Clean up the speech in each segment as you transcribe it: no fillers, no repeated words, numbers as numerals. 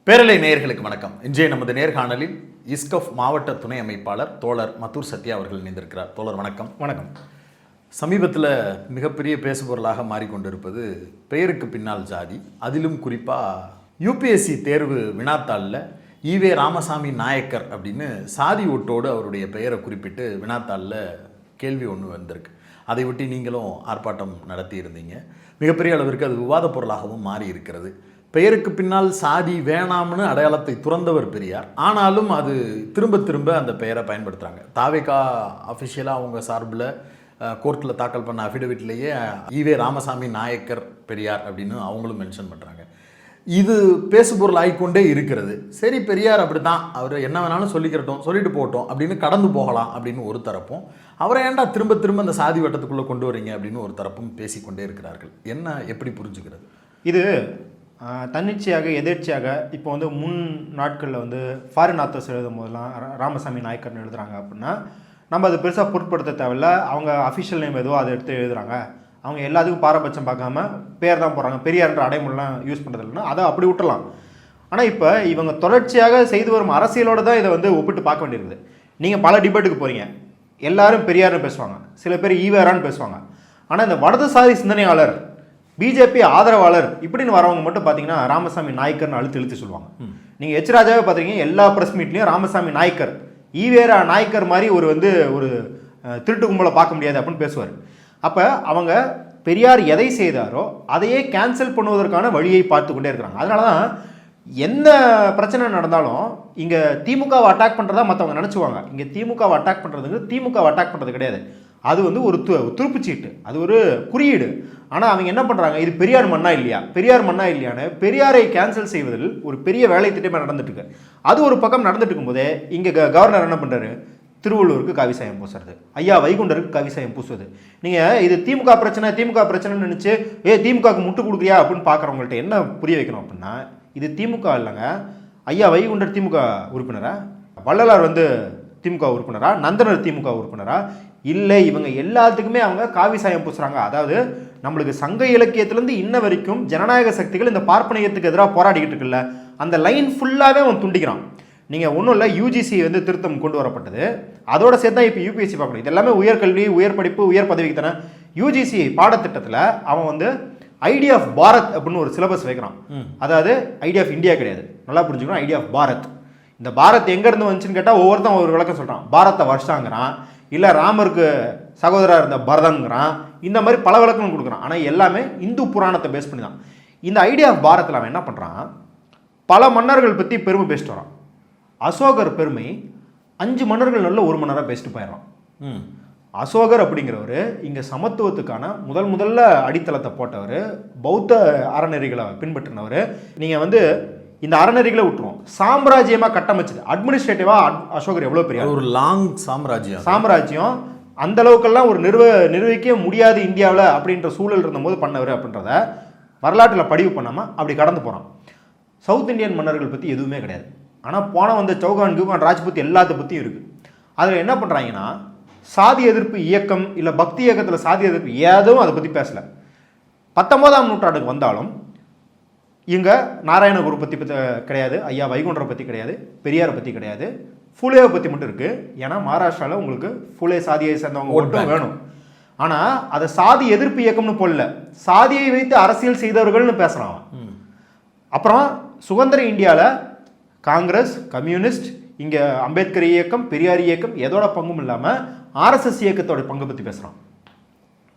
பேரலை நேயர்களுக்கு வணக்கம். இன்றைய நமது நேர்காணலில் இஸ்கஃப் மாவட்ட துணை அமைப்பாளர் தோழர் மத்தூர் சத்யா அவர்கள் இணைந்திருக்கிறார். தோழர் வணக்கம். வணக்கம். சமீபத்தில் மிகப்பெரிய பேசுபொருளாக மாறிக்கொண்டிருப்பது பெயருக்கு பின்னால் ஜாதி. அதிலும் குறிப்பாக யூபிஎஸ்சி தேர்வு வினாத்தாளில் ஈவே ராமசாமி நாயக்கர் அப்படின்னு சாதி ஓட்டோடு அவருடைய பெயரை குறிப்பிட்டு வினாத்தாளில் கேள்வி ஒன்று வந்திருக்கு. அதை ஒட்டி நீங்களும் ஆர்ப்பாட்டம் நடத்தியிருந்தீங்க. மிகப்பெரிய அளவிற்கு அது விவாத பொருளாகவும் மாறி இருக்கிறது. பெயருக்கு பின்னால் சாதி வேணாம்னு அடையாளத்தை துறந்தவர் பெரியார். ஆனாலும் அது திரும்ப திரும்ப அந்த பெயரை பயன்படுத்துகிறாங்க. தாவேகா அஃபிஷியலாக அவங்க சார்பில் கோர்ட்டில் தாக்கல் பண்ண அஃபிடவிட்லேயே ஈவே ராமசாமி நாயக்கர் பெரியார் அப்படின்னு அவங்களும் மென்ஷன் பண்ணுறாங்க. இது பேசுபொருள் ஆகிக்கொண்டே இருக்கிறது. சரி, பெரியார் அப்படி தான், அவர் என்ன வேணாலும் சொல்லிக்கிறட்டும், சொல்லிட்டு போகட்டும் அப்படின்னு கடந்து போகலாம் அப்படின்னு ஒரு தரப்பும், அவரை ஏன்டா திரும்ப திரும்ப அந்த சாதி வட்டத்துக்குள்ளே கொண்டு வரீங்க அப்படின்னு ஒரு தரப்பும் பேசிக்கொண்டே இருக்கிறார்கள். என்ன எப்படி புரிஞ்சுக்கிறது? இது தன்னிச்சையாக எதேர்ச்சியாக இப்போ முன் நாட்களில் ஃபாரின் ஆத்தர்ஸ் எழுதும் போதெல்லாம் ராமசாமி நாயக்கர்னு எழுதுகிறாங்க அப்படின்னா நம்ம அதை பெருசாக பொருட்படுத்த தேவையில்ல. அவங்க அஃபிஷியல் நேம் எதுவோ அதை எடுத்து எழுதுகிறாங்க. அவங்க எல்லாத்துக்கும் பாரபட்சம் பார்க்காம பேர் தான் போடுறாங்க. பெரியார்ன்ற அடைமொழிலாம் யூஸ் பண்ணுறது இல்லைன்னா அதை அப்படி விட்டுலாம். ஆனால் இப்போ இவங்க தொடர்ச்சியாக செய்து வரும் அரசியலோடு தான் இதை ஒப்பிட்டு பார்க்க வேண்டியிருக்குது. நீங்கள் பல டிபேட்டுக்கு போகிறீங்க, எல்லாரும் பெரியார்னு பேசுவாங்க, சில பேர் ஈவேரான்னு பேசுவாங்க. ஆனால் இந்த வடதுசாரி சிந்தனையாளர், பிஜேபி ஆதரவாளர் இப்படின்னு வரவங்க மட்டும் பார்த்தீங்கன்னா ராமசாமி நாயக்கர்னு இழுத்து சொல்லுவாங்க. நீங்கள் எச் ராஜாவே பார்த்துருக்கீங்க, எல்லா ப்ரெஸ் மீட்லையும் ராமசாமி நாயக்கர், ஈவேரா நாயக்கர் மாதிரி ஒரு திருட்டு கும்பலை பார்க்க முடியாது அப்படின்னு பேசுவார். அப்போ அவங்க பெரியார் எதை செய்தாரோ அதையே கேன்சல் பண்ணுவதற்கான வழியை பார்த்து கொண்டே இருக்கிறாங்க. அதனால தான் எந்த பிரச்சனை நடந்தாலும் இங்கே திமுகவை அட்டாக் பண்ணுறதா மற்றவங்க நினச்சிவாங்க. இங்கே திமுகவை அட்டாக் பண்ணுறதுக்கு திமுகவை அட்டாக் பண்ணுறது கிடையாது. அது ஒரு துருப்புச்சீட்டு, அது ஒரு குறியீடு. ஆனால் அவங்க என்ன பண்ணுறாங்க, இது பெரியார் மண்ணா இல்லையா, பெரியார் மண்ணா இல்லையான்னு பெரியாரை கேன்சல் செய்வதில் ஒரு பெரிய வேலை திட்டமாக நடந்துட்டு இருக்கு. அது ஒரு பக்கம் நடந்துட்டு இருக்கும்போதே இங்கே கவர்னர் என்ன பண்ணுறாரு, திருவள்ளூருக்கு காவிசாயம் பூசுறது, ஐயா வைகுண்டருக்கு காவிசாயம் பூசுவது. நீங்கள் இது திமுக பிரச்சனைன்னு நினச்சி திமுகவுக்கு முட்டு கொடுக்குறியா அப்படின்னு பார்க்குறவங்கள்ட்ட என்ன புரிய வைக்கணும் அப்படின்னா, இது திமுக இல்லைங்க. ஐயா வைகுண்டர் திமுக உறுப்பினரா, வள்ளலார் திமுக உறுப்பினரா, நந்தனர் திமுக உறுப்பினரா? இல்லை, இவங்க எல்லாத்துக்குமே அவங்க காவி சாயம் பூசுறாங்க. அதாவது நம்மளுக்கு சங்க இலக்கியத்திலேருந்து இன்ன வரைக்கும் ஜனநாயக சக்திகள் இந்த பார்ப்பனியத்துக்கு எதிராக போராடிக்கிட்டு இருக்குல்ல, அந்த லைன் ஃபுல்லாகவே அவன் துண்டிக்கிறான். நீங்கள் ஒன்றும் இல்லை, யூஜிசி திருத்தம் கொண்டு வரப்பட்டது, அதோட சேர்த்து தான் இப்போ யூபிஎஸ்சி பார்க்கணும். இது எல்லாமே உயர்கல்வி, உயர் படிப்பு, உயர் பதவிக்கு தானே. யூஜிசி பாடத்திட்டத்தில் அவன் ஐடியா ஆஃப் பாரத் அப்படின்னு ஒரு சிலபஸ் வைக்கிறான். அதாவது ஐடியா ஆஃப் இந்தியா கிடையாது, நல்லா புரிஞ்சுக்கணும். Idea of Bharat. இந்த பாரத் எங்கேருந்து வந்துச்சுன்னு கேட்டால் ஒவ்வொருத்தன் ஒரு விளக்கம் சொல்கிறான். பாரத்தை வருஷாங்கிறான், இல்லை ராமருக்கு சகோதரர் இருந்த பரதங்கிறான், இந்த மாதிரி பல விளக்கம் கொடுக்குறான். ஆனால் எல்லாமே இந்து புராணத்தை பேஸ் பண்ணி தான். இந்த ஐடியா ஆஃப் பாரத்தில் அவன் என்ன பண்ணுறான், பல மன்னர்கள் பற்றி பெருமை பேசிட்டு வரான். அசோகர் பெருமை 5 மன்னர்கள் நல்ல ஒரு மன்னராக பேசிட்டு போயிடறான். அசோகர் அப்படிங்கிறவர் இங்கே சமத்துவத்துக்கான முதல்ல அடித்தளத்தை போட்டவர், பௌத்த அறநெறிகளை பின்பற்றினவர். நீங்கள் இந்த அறநெறிகளை விட்டுருவோம், சாம்ராஜ்யமாக கட்டமைச்சது, அட்மினிஸ்ட்ரேட்டிவாக அசோகர் எவ்வளோ பெரிய ஒரு லாங் சாம்ராஜ்யம் அந்த அளவுக்கெல்லாம் ஒரு நிர்வகிக்க முடியாது இந்தியாவில் அப்படின்ற சூழல் இருந்தபோது பண்ணவர் அப்படின்றத வரலாற்றில் பதிவு பண்ணாமல் அப்படி கடந்து போகிறான். சவுத் இந்தியன் மன்னர்கள் பற்றி எதுவுமே கிடையாது. ஆனால் போன சௌகான் ராஜ்புத் எல்லாத்த பற்றியும் இருக்குது. அதில் என்ன பண்ணுறாங்கன்னா, சாதி எதிர்ப்பு இயக்கம் இல்லை பக்தி இயக்கத்தில் சாதி எதிர்ப்பு ஏதும் அதை பற்றி பேசலை. 19ஆம் நூற்றாண்டுக்கு வந்தாலும் இங்கே நாராயணகுரு பற்றி கிடையாது, ஐயா வைகுண்டரை பற்றி கிடையாது, பெரியாரை பற்றி கிடையாது, ஃபுலேவை பற்றி மட்டும் இருக்குது. ஏன்னா மகாராஷ்டிராவில் உங்களுக்கு ஃபுலே சாதியை சேர்ந்தவங்க மட்டும் வேணும். ஆனால் அதை சாதி எதிர்ப்பு இயக்கம்னு போடல, சாதியை வைத்து அரசியல் செய்தவர்கள்னு பேசுகிறான். அப்புறம் சுதந்திர இந்தியாவில் காங்கிரஸ், கம்யூனிஸ்ட், இங்கே அம்பேத்கர் இயக்கம், பெரியார் இயக்கம் எதோட பங்கும் இல்லாமல் ஆர்எஸ்எஸ் இயக்கத்தோட பங்கை பற்றி பேசுகிறான்,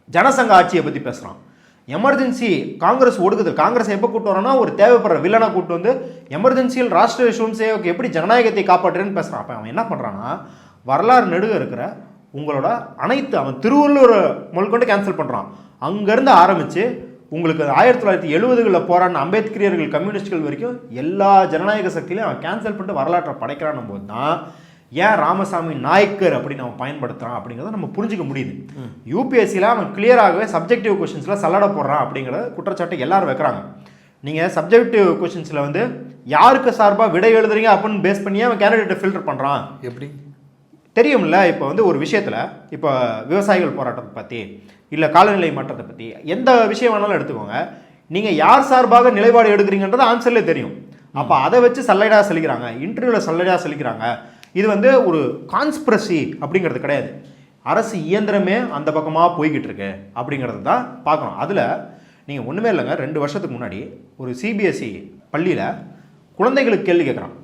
ஜனசங்க ஆட்சியை பற்றி பேசுகிறான். எமர்ஜென்சி காங்கிரஸ் ஒடுக்குது, காங்கிரஸ் எப்போ கூட்டு வரோன்னா ஒரு தேவைப்படுற வில்லனை கூட்டு எமர்ஜென்சியில் ராஷ்டிரிய சுயம்சேவக்கு எப்படி ஜனநாயகத்தை காப்பாற்றுறேன்னு பேசுகிறான். அப்போ அவன் என்ன பண்ணுறான்னா, வரலாறு நெடுக இருக்கிற உங்களோட அனைத்து அவன் திருவள்ளூர் முதற்கொண்டு கேன்சல் பண்ணுறான். அங்கேருந்து ஆரம்பித்து உங்களுக்கு 1970களில் போராடின அம்பேத்கரியர்கள், கம்யூனிஸ்டுகள் வரைக்கும் எல்லா ஜனநாயக சக்தியிலையும் அவன் கேன்சல் பண்ணிட்டு வரலாற்றை படைக்கிறான் போது தான் ஏன் ராமசாமி நாயக்கர் அப்படின்னு அவன் பயன்படுத்துகிறான் அப்படிங்கிறத நம்ம புரிஞ்சிக்க முடியுது. யூபிஎஸ்சியில் அவன் கிளியராகவே சப்ஜெக்டிவ் கொஷின்ஸில் சல்லடை போடுறான் அப்படிங்கிற குற்றச்சாட்டை எல்லாரும் வைக்கிறாங்க. நீங்கள் சப்ஜெக்டிவ் கொஷின்ஸில் யாருக்கு சார்பாக விடை எழுதுறீங்க அப்படின்னு பேஸ் பண்ணியே அவன் கேண்டிடேட்டை ஃபில்டர் பண்ணுறான். எப்படி தெரியும்ல, இப்போ ஒரு விஷயத்தில் இப்போ விவசாயிகள் போராட்டத்தை பற்றி இல்லை காலநிலை மாற்றத்தை பற்றி எந்த விஷயம் வேணாலும் எடுத்துக்கோங்க, நீங்கள் யார் சார்பாக நிலைப்பாடு எடுக்கிறீங்கன்றது ஆன்சர்லேயே தெரியும். அப்போ அதை வச்சு சல்லடையாக சொல்லிக்கிறாங்க, இன்டர்வியூவில் சல்லடையாக சொல்லிக்கிறாங்க. இது வந்து ஒரு கான்ஸ்பிரசி அப்படிங்கிறது கிடையாது. அரசு இயந்திரமே அந்த பக்கமாக போய்கிட்டு இருக்கு அப்படிங்கிறது தான் பார்க்கணும். அதில் நீங்கள் ஒன்றுமே இல்லைங்க, 2 வருஷத்துக்கு முன்னாடி ஒரு சிபிஎஸ்சி பள்ளியில் குழந்தைகளுக்கு கேள்வி கேட்குறான்.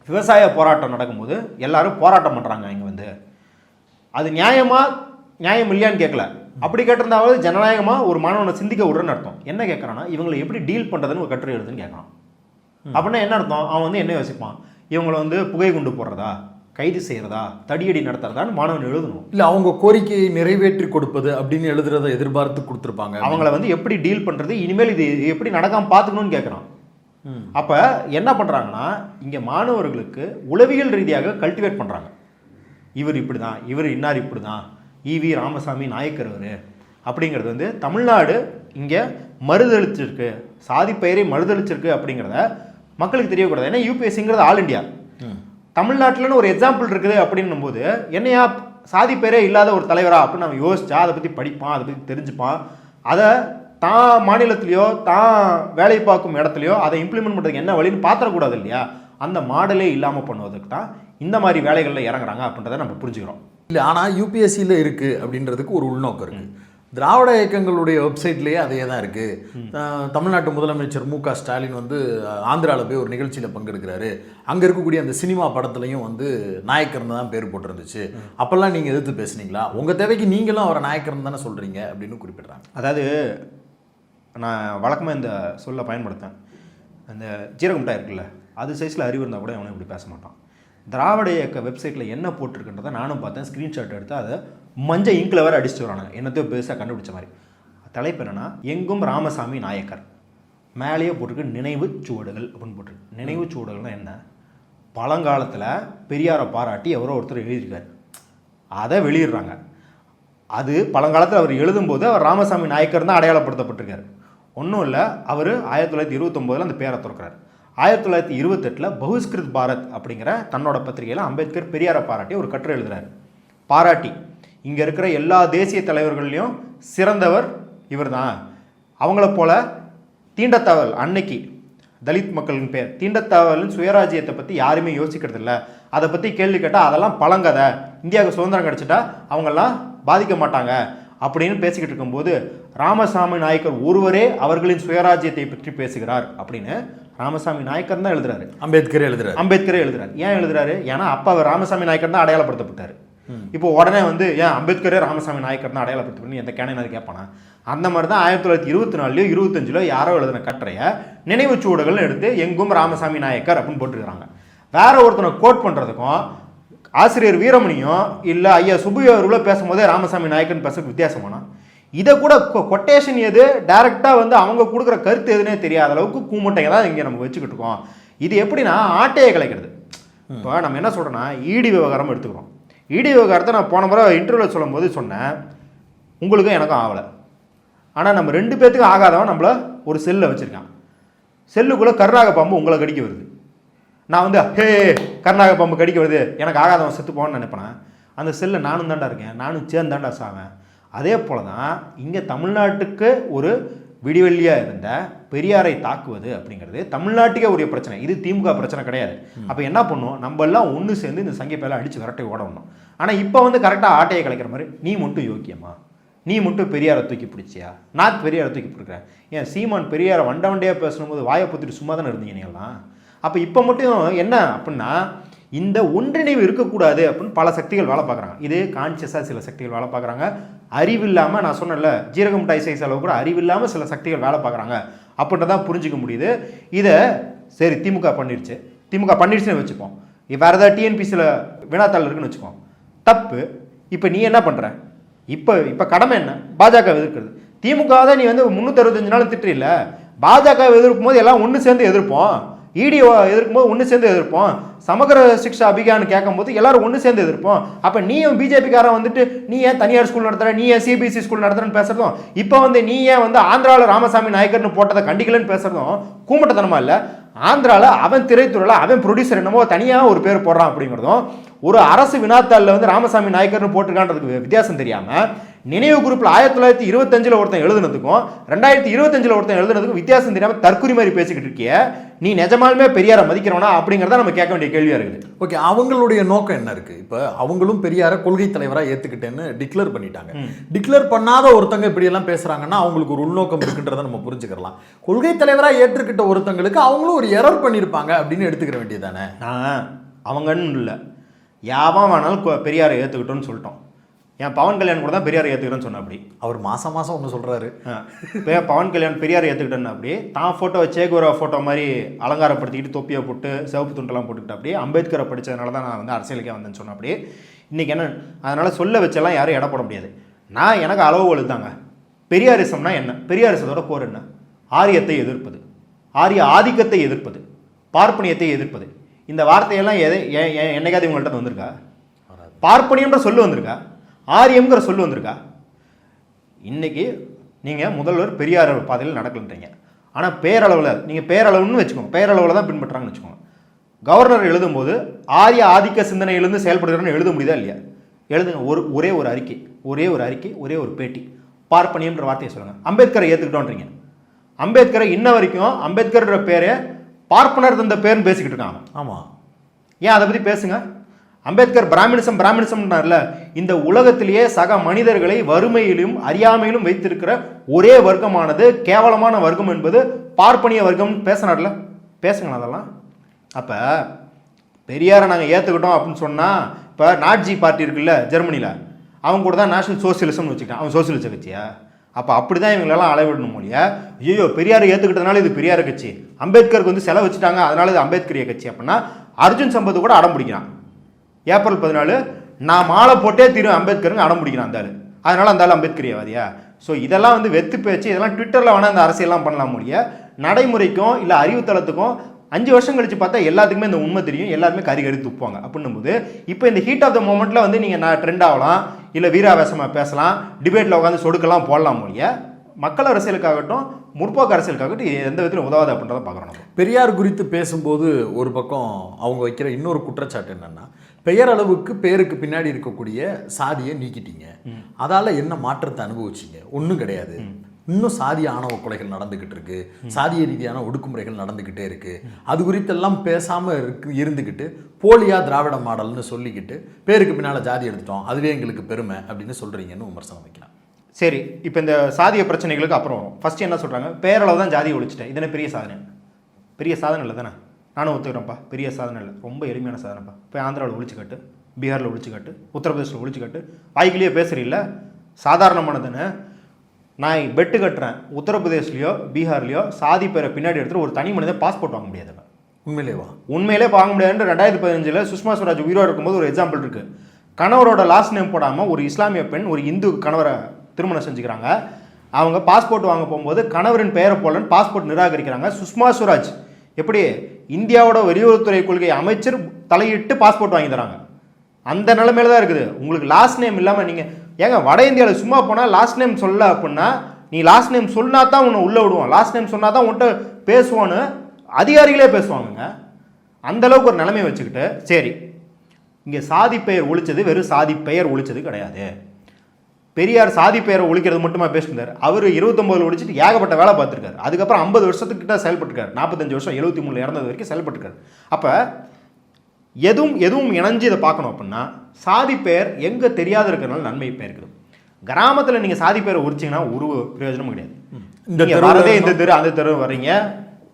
விவசாய போராட்டம் நடக்கும்போது எல்லாரும் போராட்டம் பண்ணுறாங்க, இங்கே வந்து அது நியாயம் இல்லையான்னு கேட்கல. அப்படி கேட்டிருந்தாவது ஜனநாயகமாக ஒரு மாணவனை சிந்திக்க விடுறன்னு அர்த்தம். என்ன கேட்குறான்னா, இவங்களை எப்படி டீல் பண்ணுறதுன்னு ஒரு கட்டுரை எழுதுன்னு கேட்குறான். அப்படின்னா என்ன அர்த்தம்? அவன் வந்து என்ன யோசிப்பான், இவங்களை வந்து புகை குண்டு போடுறதா, கைது செய்கிறதா, தடியடி நடத்துறதான்னு மாணவன் எழுதணும். இல்லை அவங்க கோரிக்கையை நிறைவேற்றி கொடுப்பது அப்படின்னு எழுதுறதை எதிர்பார்த்து கொடுத்துருப்பாங்க. அவங்கள வந்து எப்படி டீல் பண்ணுறது, இனிமேல் இது எப்படி நடக்காமல் பார்த்துக்கணும்னு கேட்குறான். அப்போ என்ன பண்ணுறாங்கன்னா, இங்கே மாணவர்களுக்கு உளவியல் ரீதியாக கல்டிவேட் பண்ணுறாங்க. இவர் இப்படி தான், இவர் இன்னார் இப்படி தான், ஈவி ராமசாமி நாயக்கர் அவர் அப்படிங்கிறது வந்து தமிழ்நாடு இங்கே மறுதளிச்சிருக்கு, சாதி பெயரை மறுதளிச்சிருக்கு அப்படிங்கிறத மக்களுக்கு தெரியக்கூடாது. ஏன்னா யூபிஎஸ்சிங்கிறது ஆல் இண்டியா, தமிழ்நாட்டில்னு ஒரு எக்ஸாம்பிள் இருக்குது அப்படின்னும் போது என்னையா சாதி பெயரே இல்லாத ஒரு தலைவரா அப்படின்னு நம்ம யோசிச்சா அதை பற்றி படிப்பான், அதை பற்றி தெரிஞ்சுப்பான். அதை தான் மாநிலத்திலையோ தான் வேலை பார்க்கும் இடத்துலையோ அதை இம்ப்ளிமெண்ட் பண்ணுறதுக்கு என்ன வழின்னு பார்த்துடக்கூடாது இல்லையா? அந்த மாடலே இல்லாமல் பண்ணுவதற்கு தான் இந்த மாதிரி வேலைகளில் இறங்குறாங்க அப்படின்றத நம்ம புரிஞ்சுக்கிறோம். இல்லை, ஆனால் யூபிஎஸ்சியில் இருக்குது அப்படின்றதுக்கு ஒரு உள்நோக்கம் இருக்குது. திராவிட இயக்கங்களுடைய வெப்சைட்லேயே அதே தான் இருக்குது. தமிழ்நாட்டு முதலமைச்சர் மு.க. ஸ்டாலின் வந்து ஆந்திராவில் போய் ஒரு நிகழ்ச்சியில் பங்கெடுக்கிறாரு. அங்கே இருக்கக்கூடிய அந்த சினிமா படத்துலையும் வந்து நாயக்கர்னு தான் பேர் போட்டிருந்துச்சு. அப்போல்லாம் நீங்கள் எதிர்த்து பேசுனீங்களா? உங்கள் தேவைக்கு நீங்களும் அவரை நாயக்கர்னு தானே சொல்கிறீங்க அப்படின்னு குறிப்பிட்றாங்க. அதாவது நான் வழக்கமாக இந்த சொல்ல பயன்படுத்தேன். அந்த ஜீரக மிட்டாய் இருக்குல்ல, அது சைஸில் அறிவு இருந்தால் கூட அவனை இப்படி பேச மாட்டான். திராவிட இயக்க வெப்சைட்டில் என்ன போட்டிருக்குன்றதை நானும் பார்த்தேன். ஸ்க்ரீன்ஷாட் எடுத்து அதை மஞ்சள் இங்கில் வேறு அடிச்சுட்டு வராங்க, என்னத்தையோ பெருசாக கண்டுபிடிச்ச மாதிரி. தலைப்பு என்னென்னா, எங்கும் ராமசாமி நாயக்கர், மேலேயே போட்டிருக்கு நினைவு சுவடுகள் அப்படின்னு போட்டிருக்கு. நினைவு சுவடுகள்னால் என்ன? பழங்காலத்தில் பெரியாரை பாராட்டி எவரோ ஒருத்தர் எழுதியிருக்காரு, அதை வெளியிடுறாங்க. அது பழங்காலத்தில் அவர் எழுதும்போது அவர் ராமசாமி நாயக்கர் தான் அடையாளப்படுத்தப்பட்டிருக்காரு. ஒன்றும் இல்லை, அவர் 1929 அந்த பேரை திறக்கிறார். 1928 பகுஸ்கிருத் பாரத் அப்படிங்கிற தன்னோட பத்திரிகையில் அம்பேத்கர் பெரியாரை பாராட்டி ஒரு கட்டுரை எழுதுகிறார். பாராட்டி இங்கே இருக்கிற எல்லா தேசிய தலைவர்கள்லையும் சிறந்தவர் இவர் தான், அவங்கள போல தீண்டத்தவல், அன்னைக்கு தலித் மக்களின் பேர் தீண்டத்தவலின் சுயராஜ்யத்தை பற்றி யாருமே யோசிக்கிறது இல்லை, அதை பற்றி கேள்வி கேட்டால் அதெல்லாம் பழங்கதை, இந்தியாவுக்கு சுதந்திரம் கிடச்சிட்டா அவங்கெல்லாம் பாதிக்க மாட்டாங்க அப்படின்னு பேசிக்கிட்டு இருக்கும்போது ராமசாமி நாயக்கர் ஒருவரே அவர்களின் சுயராஜ்யத்தை பற்றி பேசுகிறார் அப்படின்னு ராமசாமி நாயக்கர் தான் எழுதுறாரு. அம்பேத்கரே எழுதுறாரு. ஏன் எழுதுறாரு? ஏன்னா அப்போ அவர் ராமசாமி நாயக்கர் தான் அடையாளப்படுத்தப்பட்டார். இப்போ உடனே வந்து ஏன் அம்பேத்கரே ராமசாமி நாயக்கர் தான் அடையாளப்படுத்தப்பட்டு எந்த கேனது கேட்பானா? அந்த மாதிரி தான் 1924 25 யாரோ எழுதின கட்டுரையை நினைவு சூடுகள்னு எடுத்து எங்கும் ராமசாமி நாயக்கர் அப்படின்னு போட்டுருக்காங்க. வேற ஒருத்தனை கோட் பண்ணுறதுக்கும் ஆசிரியர் வீரமணியும் இல்லை ஐயா சுப்பு அவர்களோ பேசும்போதே ராமசாமி நாயக்கர்னு பேசுறதுக்கு வித்தியாசமானா? இதை கூட கொட்டேஷன் எது, டைரெக்டாக வந்து அவங்க கொடுக்குற கருத்து எதுனே தெரியாத அளவுக்கு கூமுட்டைங்க தான் இங்கே நம்ம வச்சுக்கிட்டு இருக்கோம். இது எப்படின்னா ஆட்டையை கலைக்கிறது. இப்போ நம்ம என்ன சொல்கிறோன்னா, ஈடி விவகாரம் எடுத்துக்கிறோம். ஈடி விவகாரத்தை நான் போன முறை இன்டர்வியூவில் சொல்லும் போது சொன்னேன், உங்களுக்கும் எனக்கும் ஆகலை, ஆனால் நம்ம 2 பேர்த்துக்கும் ஆகாதவன் நம்மளை ஒரு செல்லை வச்சுருக்கான். செல்லுக்குள்ளே கருநாக பாம்பு உங்களை கடிக்க வருது. நான் வந்து ஹே கருநாக பாம்பு கடிக்க வருது, எனக்கு ஆகாதவன் செத்து போகணும்னு நினைப்பேன். அந்த செல்லை நானும் தாண்டா இருக்கேன், நானும் சேர்ந்தாண்டா சாவேன். அதே போல தான் இங்கே தமிழ்நாட்டுக்கு ஒரு விடிவெள்ளியாக இருந்த பெரியாரை தாக்குவது அப்படிங்கிறது தமிழ்நாட்டுக்கே உரிய பிரச்சனை. இது திமுக பிரச்சனை கிடையாது. அப்போ என்ன பண்ணுவோம், நம்ம எல்லாம் ஒன்று சேர்ந்து இந்த சங்கி பேரை அடித்து விரட்டை ஓடணும். ஆனால் இப்போ வந்து கரெக்டாக ஆட்டையை கலைக்கிற மாதிரி, நீ மட்டும் யோக்கியமா, நீ மட்டும் பெரியாரை தூக்கி பிடிச்சியா, நான் பெரியாரை தூக்கி பிடிக்கிறேன். ஏன் சீமான் பெரியாரை வண்டையாக பேசும்போது வாயை பற்றிட்டு சும்மா தானே இருந்தீங்க நீங்கள்லாம்? அப்போ இப்போ மட்டும் என்ன அப்படின்னா, இந்த ஒன்றிணைவு இருக்கக்கூடாது அப்படின்னு பல சக்திகள் வேலை பார்க்குறாங்க. இது கான்சியஸாக சில சக்திகள் வேலை பார்க்குறாங்க. அறிவில்லாமல், நான் சொன்னேன்ல ஜீரக மிட்டாய் சைஸ் அளவு கூட அறிவில்லாமல் சில சக்திகள் வேலை பார்க்குறாங்க அப்படின்றதான் புரிஞ்சிக்க முடியுது. இதை சரி திமுக பண்ணிடுச்சுன்னு வச்சுப்போம். வேறு ஏதாவது டிஎன்பிசியில் வினாத்தாள் இருக்குன்னு வச்சுப்போம், தப்பு. இப்போ நீ என்ன பண்ணுற? இப்போ கடமை என்ன? பாஜக எதிர்க்கிறது. திமுக தான் நீ வந்து 365 நாள் திட்டுறில்ல, பாஜக எதிர்க்கும் போது எல்லாம் ஒன்று சேர்ந்து எதிர்ப்போம், ஈடிஓ எதிர்க்கும் போது ஒன்று சேர்ந்து எதிர்ப்போம், சமகர சிக்ஷா அபியான் கேட்கும் போது எல்லாரும் ஒன்று சேர்ந்து எதிர்ப்போம். அப்போ நீயும் பிஜேபிக்காரன் வந்துட்டு நீ ஏன் தனியார் ஸ்கூல் நடத்துகிற, நீ ஏன் சிபிஎஸ்சி ஸ்கூல் நடத்துறன்னு பேசுறதும், இப்போ வந்து நீ ஏன் வந்து ஆந்திராவில் ராமசாமி நாயக்கர்னு போட்டதை கண்டிக்கலன்னு பேசுறதும் கூமட்டத்தனமா இல்லை? ஆந்திராவில் அவன் திரைத்துறையில் அவன் ப்ரொடியூசர் என்னமோ தனியாக ஒரு பேர் போடுறான் அப்படிங்கிறதும், ஒரு அரசு வினாத்தாளில் வந்து ராமசாமி நாயக்கர்னு போட்டிருக்கான்றதுக்கு வித்தியாசம் தெரியாமல் நினைவு குறிப்பில் 1925 ஒருத்தன் எழுதுனதுக்கும் 2025 ஒருத்தன் எழுதுனதுக்கும் வித்தியாசம் தெரியாம தற்குறி மாதிரி பேசிக்கிட்டு இருக்கிய, நீ நிஜமாலுமே பெரியாரை மதிக்கிறவனா அப்படிங்கிறத நம்ம கேட்க வேண்டிய கேள்வியா இருக்குது. ஓகே, அவங்களுடைய நோக்கம் என்ன இருக்கு? இப்போ அவங்களும் பெரியார கொள்கை தலைவராக ஏத்துக்கிட்டேன்னு டிக்ளேர் பண்ணிட்டாங்க. டிக்ளேர் பண்ணாத ஒருத்தங்க இப்படி எல்லாம் பேசுறாங்கன்னா அவங்களுக்கு ஒரு உள்நோக்கம் இருக்குன்றதை நம்ம புரிஞ்சுக்கலாம். கொள்கை தலைவராக ஏற்றுக்கிட்ட ஒருத்தங்களுக்கு அவங்களும் ஒரு எரர் பண்ணியிருப்பாங்க அப்படின்னு எடுத்துக்கிற வேண்டியதானே. அவங்கன்னு இல்லை, யாவன் வேணாலும் பெரியாரை ஏற்றுக்கிட்டோன்னு சொல்லிட்டோம். ஏன் பவன் கல்யாண் கூட தான் பெரியாரை ஏற்றுக்கிறேன்னு சொன்ன அப்படி. அவர் மாதம் மாதம் ஒன்று சொல்கிறாரு. இப்போ பவன் கல்யாண் பெரியாரை ஏற்றுக்கிட்டேன்னு அப்படி தான் ஃபோட்டோ சேகுவரா ஃபோட்டோ மாதிரி அலங்காரப்படுத்திக்கிட்டு தொப்பியை போட்டு சிவப்பு துண்டெல்லாம் போட்டுக்கிட்டு அப்படியே அம்பேத்கரை படித்ததுனால தான் நான் வந்து அரசியலுக்கே வந்தேன்னு சொன்னேன் அப்படி. இன்றைக்கி என்ன, அதனால் சொல்ல வச்செல்லாம் யாரும் இட போட முடியாது. நான் எனக்கு அளவுகோல் தாங்க. பெரியாரிசம்னா என்ன? பெரியாரிசத்தோட கோர் என்ன? ஆரியத்தை எதிர்ப்பது, ஆரிய ஆதிக்கத்தை எதிர்ப்பது, பார்ப்பனியத்தை எதிர்ப்பது. இந்த வார்த்தையெல்லாம் என்னைக்காவது இவங்கள்ட்ட வந்திருக்கா? பார்ப்பனியம்ன்ற சொல்லு வந்திருக்கா? ஆரியம்ங்கிற சொல்லு வந்திருக்கா? இன்னைக்கு நீங்கள் முதல்வர் பெரியார் பாதையில் நடக்கலன்றீங்க. ஆனால் பேரளவில் நீங்கள் பேரளவுன்னு வச்சுக்கோங்க, பேரளவில் தான் பின்பற்றுறாங்கன்னு வச்சுக்கோங்க. கவர்னர் எழுதும்போது ஆரிய ஆதிக்க சிந்தனையிலிருந்து செயல்படுகிறன்னு எழுத முடியுதா இல்லையா? எழுதுங்க. ஒரே ஒரு அறிக்கை, ஒரே ஒரு பேட்டி. பார்ப்பனியம்ன்ற வார்த்தையை சொல்லுங்கள். அம்பேத்கரை ஏற்றுக்கிட்டோன்றீங்க. அம்பேத்கரை இன்ன வரைக்கும் அம்பேத்கர்ன்ற பேரே பார்ப்பனர் தந்த பேர்னு பேசிக்கிட்டு இருக்காங்க. ஆமாம், ஏன் அதை பற்றி பேசுங்க. அம்பேத்கர் பிராமணிசம்னார்ல, இந்த உலகத்திலேயே சக மனிதர்களை வறுமையிலும் அறியாமையிலும் வைத்திருக்கிற ஒரே வர்க்கமானது கேவலமான வர்க்கம் என்பது பார்ப்பனிய வர்க்கம் பேசினார்ல. பேசுங்க அதெல்லாம். அப்போ பெரியாரை நாங்கள் ஏற்றுக்கிட்டோம் அப்படின்னு சொன்னால், இப்போ நாட்ஜி பார்ட்டி இருக்குல்ல ஜெர்மனியில், அவங்க கூட தான் நேஷனல் சோசியலிசம்னு வச்சுக்கிட்டான். அவன் சோசியலிச கட்சியா? அப்போ அப்படி தான் இவங்களெல்லாம் அளவிடணும் மொழியா? ஐயோ பெரியாரை ஏற்றுக்கிட்டதுனால இது பெரியார் கட்சி, அம்பேத்கருக்கு வந்து செலவு வச்சுட்டாங்க அதனால இது அம்பேத்கரிய கட்சி அப்படின்னா, அர்ஜுன் சம்பத் கூட அடம் பிடிக்கிறான். ஏப்ரல் 14 நான் மாலை போட்டே அம்பேத்கருங்க அடம் பிடிக்கிறான் அந்த ஆள். அதனால அந்த ஆள் அம்பேத்கரியவாதியா? ஸோ இதெல்லாம் வந்து வெத்து பேச்சு. இதெல்லாம் ட்விட்டரில் வேணால் அந்த அரசியல்லாம் பண்ணலாம் மொழிய, நடைமுறைக்கும் இல்லை அறிவுத்தளத்துக்கும் 5 வருஷம் கழிச்சு பார்த்தா எல்லாத்துக்குமே இந்த உண்மை தெரியும், எல்லாருமே கறி துப்புவாங்க. அப்படின்னும் போது இப்போ இந்த ஹீட் ஆஃப் த மூமெண்ட்டில் வந்து நீங்கள் நான் ட்ரெண்ட் ஆகலாம், இல்லை வீராவேசமாக பேசலாம், டிபேட்டில் உட்காந்து சொடுக்கலாம் போடலாம் மொழிய, மக்கள் அரசியலுக்காகட்டும் முற்போக்கு அரசியலுக்காகட்டும் எந்த விதத்திலும் உதவாது அப்படின்றத பார்க்குறோம். பெரியார் குறித்து பேசும்போது ஒரு பக்கம் அவங்க வைக்கிற இன்னொரு குற்றச்சாட்டு என்னன்னா, பெயரளவுக்கு பேருக்கு பின்னாடி இருக்கக்கூடிய சாதியை நீக்கிட்டீங்க, அதால என்ன மாற்றத்தை அனுபவிச்சிங்க? ஒன்றும் கிடையாது. இன்னும் சாதிய ஆணவ கொலைகள் நடந்துகிட்டு இருக்கு, சாதிய ரீதியான ஒடுக்குமுறைகள் நடந்துகிட்டே இருக்கு. அது குறித்தெல்லாம் பேசாம இருந்துக்கிட்டு போலியா திராவிட மாடல்னு சொல்லிக்கிட்டு பேருக்கு பின்னால ஜாதி எடுத்துட்டோம், அதுவே எங்களுக்கு பெருமை அப்படின்னு சொல்றீங்கன்னு விமர்சனம் வைக்கலாம். சரி, இப்போ இந்த சாதிய பிரச்சனைகளுக்கு அப்புறம் வரும். ஃபர்ஸ்ட் என்ன சொல்றாங்க? பேரளவு தான் ஜாதியை ஒழிச்சிட்டேன், இது என்ன பெரிய சாதனை? பெரிய சாதனை இல்லை தானே? நானும் ஒத்துக்கிறேன்ப்பா, பெரிய சாதனை இல்லை, ரொம்ப எளிமையான சாதனைப்பா. இப்போ ஆந்திராவில் ஒழிச்சு காட்டு, பீகாரில் ஒழிச்சு காட்டு, உத்தரப்பிரதேசில் ஒழிச்சு காட்டு, வாய்க்கிலேயே பேசுறீல்ல, சாதாரணமானதுன்னு. நான் பெட்டு கட்டுறேன், உத்தரப்பிரதேஷ்லையோ பீகார்லையோ சாதி பேரை பின்னாடி எடுத்துகிட்டு ஒரு தனி மனிதன் பாஸ்போர்ட் வாங்க முடியாது. உண்மையிலே வாங்க முடியாதுன்னு 2015 சுஷ்மா ஸ்வராஜ் உயிரோடு இருக்கும்போது ஒரு எக்ஸாம்பிள் இருக்குது. கணவரோட லாஸ்ட் நேம் போடாமல் ஒரு இஸ்லாமிய பெண் ஒரு இந்து கணவரை திருமணம் செஞ்சுக்கிறாங்க. அவங்க பாஸ்போர்ட் வாங்க போகும்போது கணவரின் பெயரை போலன்னு பாஸ்போர்ட் நிராகரிக்கிறாங்க. சுஷ்மா ஸ்வராஜ் எப்படி இந்தியாவோட வெளியுறவுத்துறை கொள்கை அமைச்சர் தலையிட்டு பாஸ்போர்ட் வாங்கி தராங்க. அந்த நிலைமையில தான் இருக்குது. உங்களுக்கு லாஸ்ட் நேம் இல்லாமல் நீங்கள் ஏங்க வட இந்தியாவில் சும்மா போனால் லாஸ்ட் நேம் சொல்ல அப்படின்னா, நீ லாஸ்ட் நேம் சொன்னா தான் உன்னை உள்ளே விடுவான், லாஸ்ட் நேம் சொன்னா தான் உன்கிட்ட பேசுவான்னு அதிகாரிகளே பேசுவாங்க. அந்த அளவுக்கு ஒரு நிலைமையை வச்சுக்கிட்டு, சரி இங்கே சாதி பெயர் ஒழிச்சது வெறும் சாதி பெயர் ஒழிச்சது கிடையாது. பெரியார் சாதி பெயரை ஒழிக்கிறது மட்டுமா பேசியிருந்தார். அவர் 29 ஒழிச்சிட்டு ஏகப்பட்ட வேலை பார்த்துருக்காரு. அதுக்கப்புறம் 50 வருஷத்துக்கிட்ட செயல்பட்டுருக்காரு. 45 வருஷம் 73 இறந்தது வரைக்கும் செயல்பட்டுருக்காரு. அப்போ எதுவும் இணைஞ்சு இதை பார்க்கணும் அப்படின்னா, சாதி பெயர் எங்கே தெரியாத இருக்கிறனால நன்மை பெயர். கிராமத்தில் நீங்கள் சாதி பெயரை உரிச்சிங்கன்னா ஒரு பிரயோஜனமும் கிடையாது. வரதே இந்த தெரு அந்த தெரு வர்றீங்க,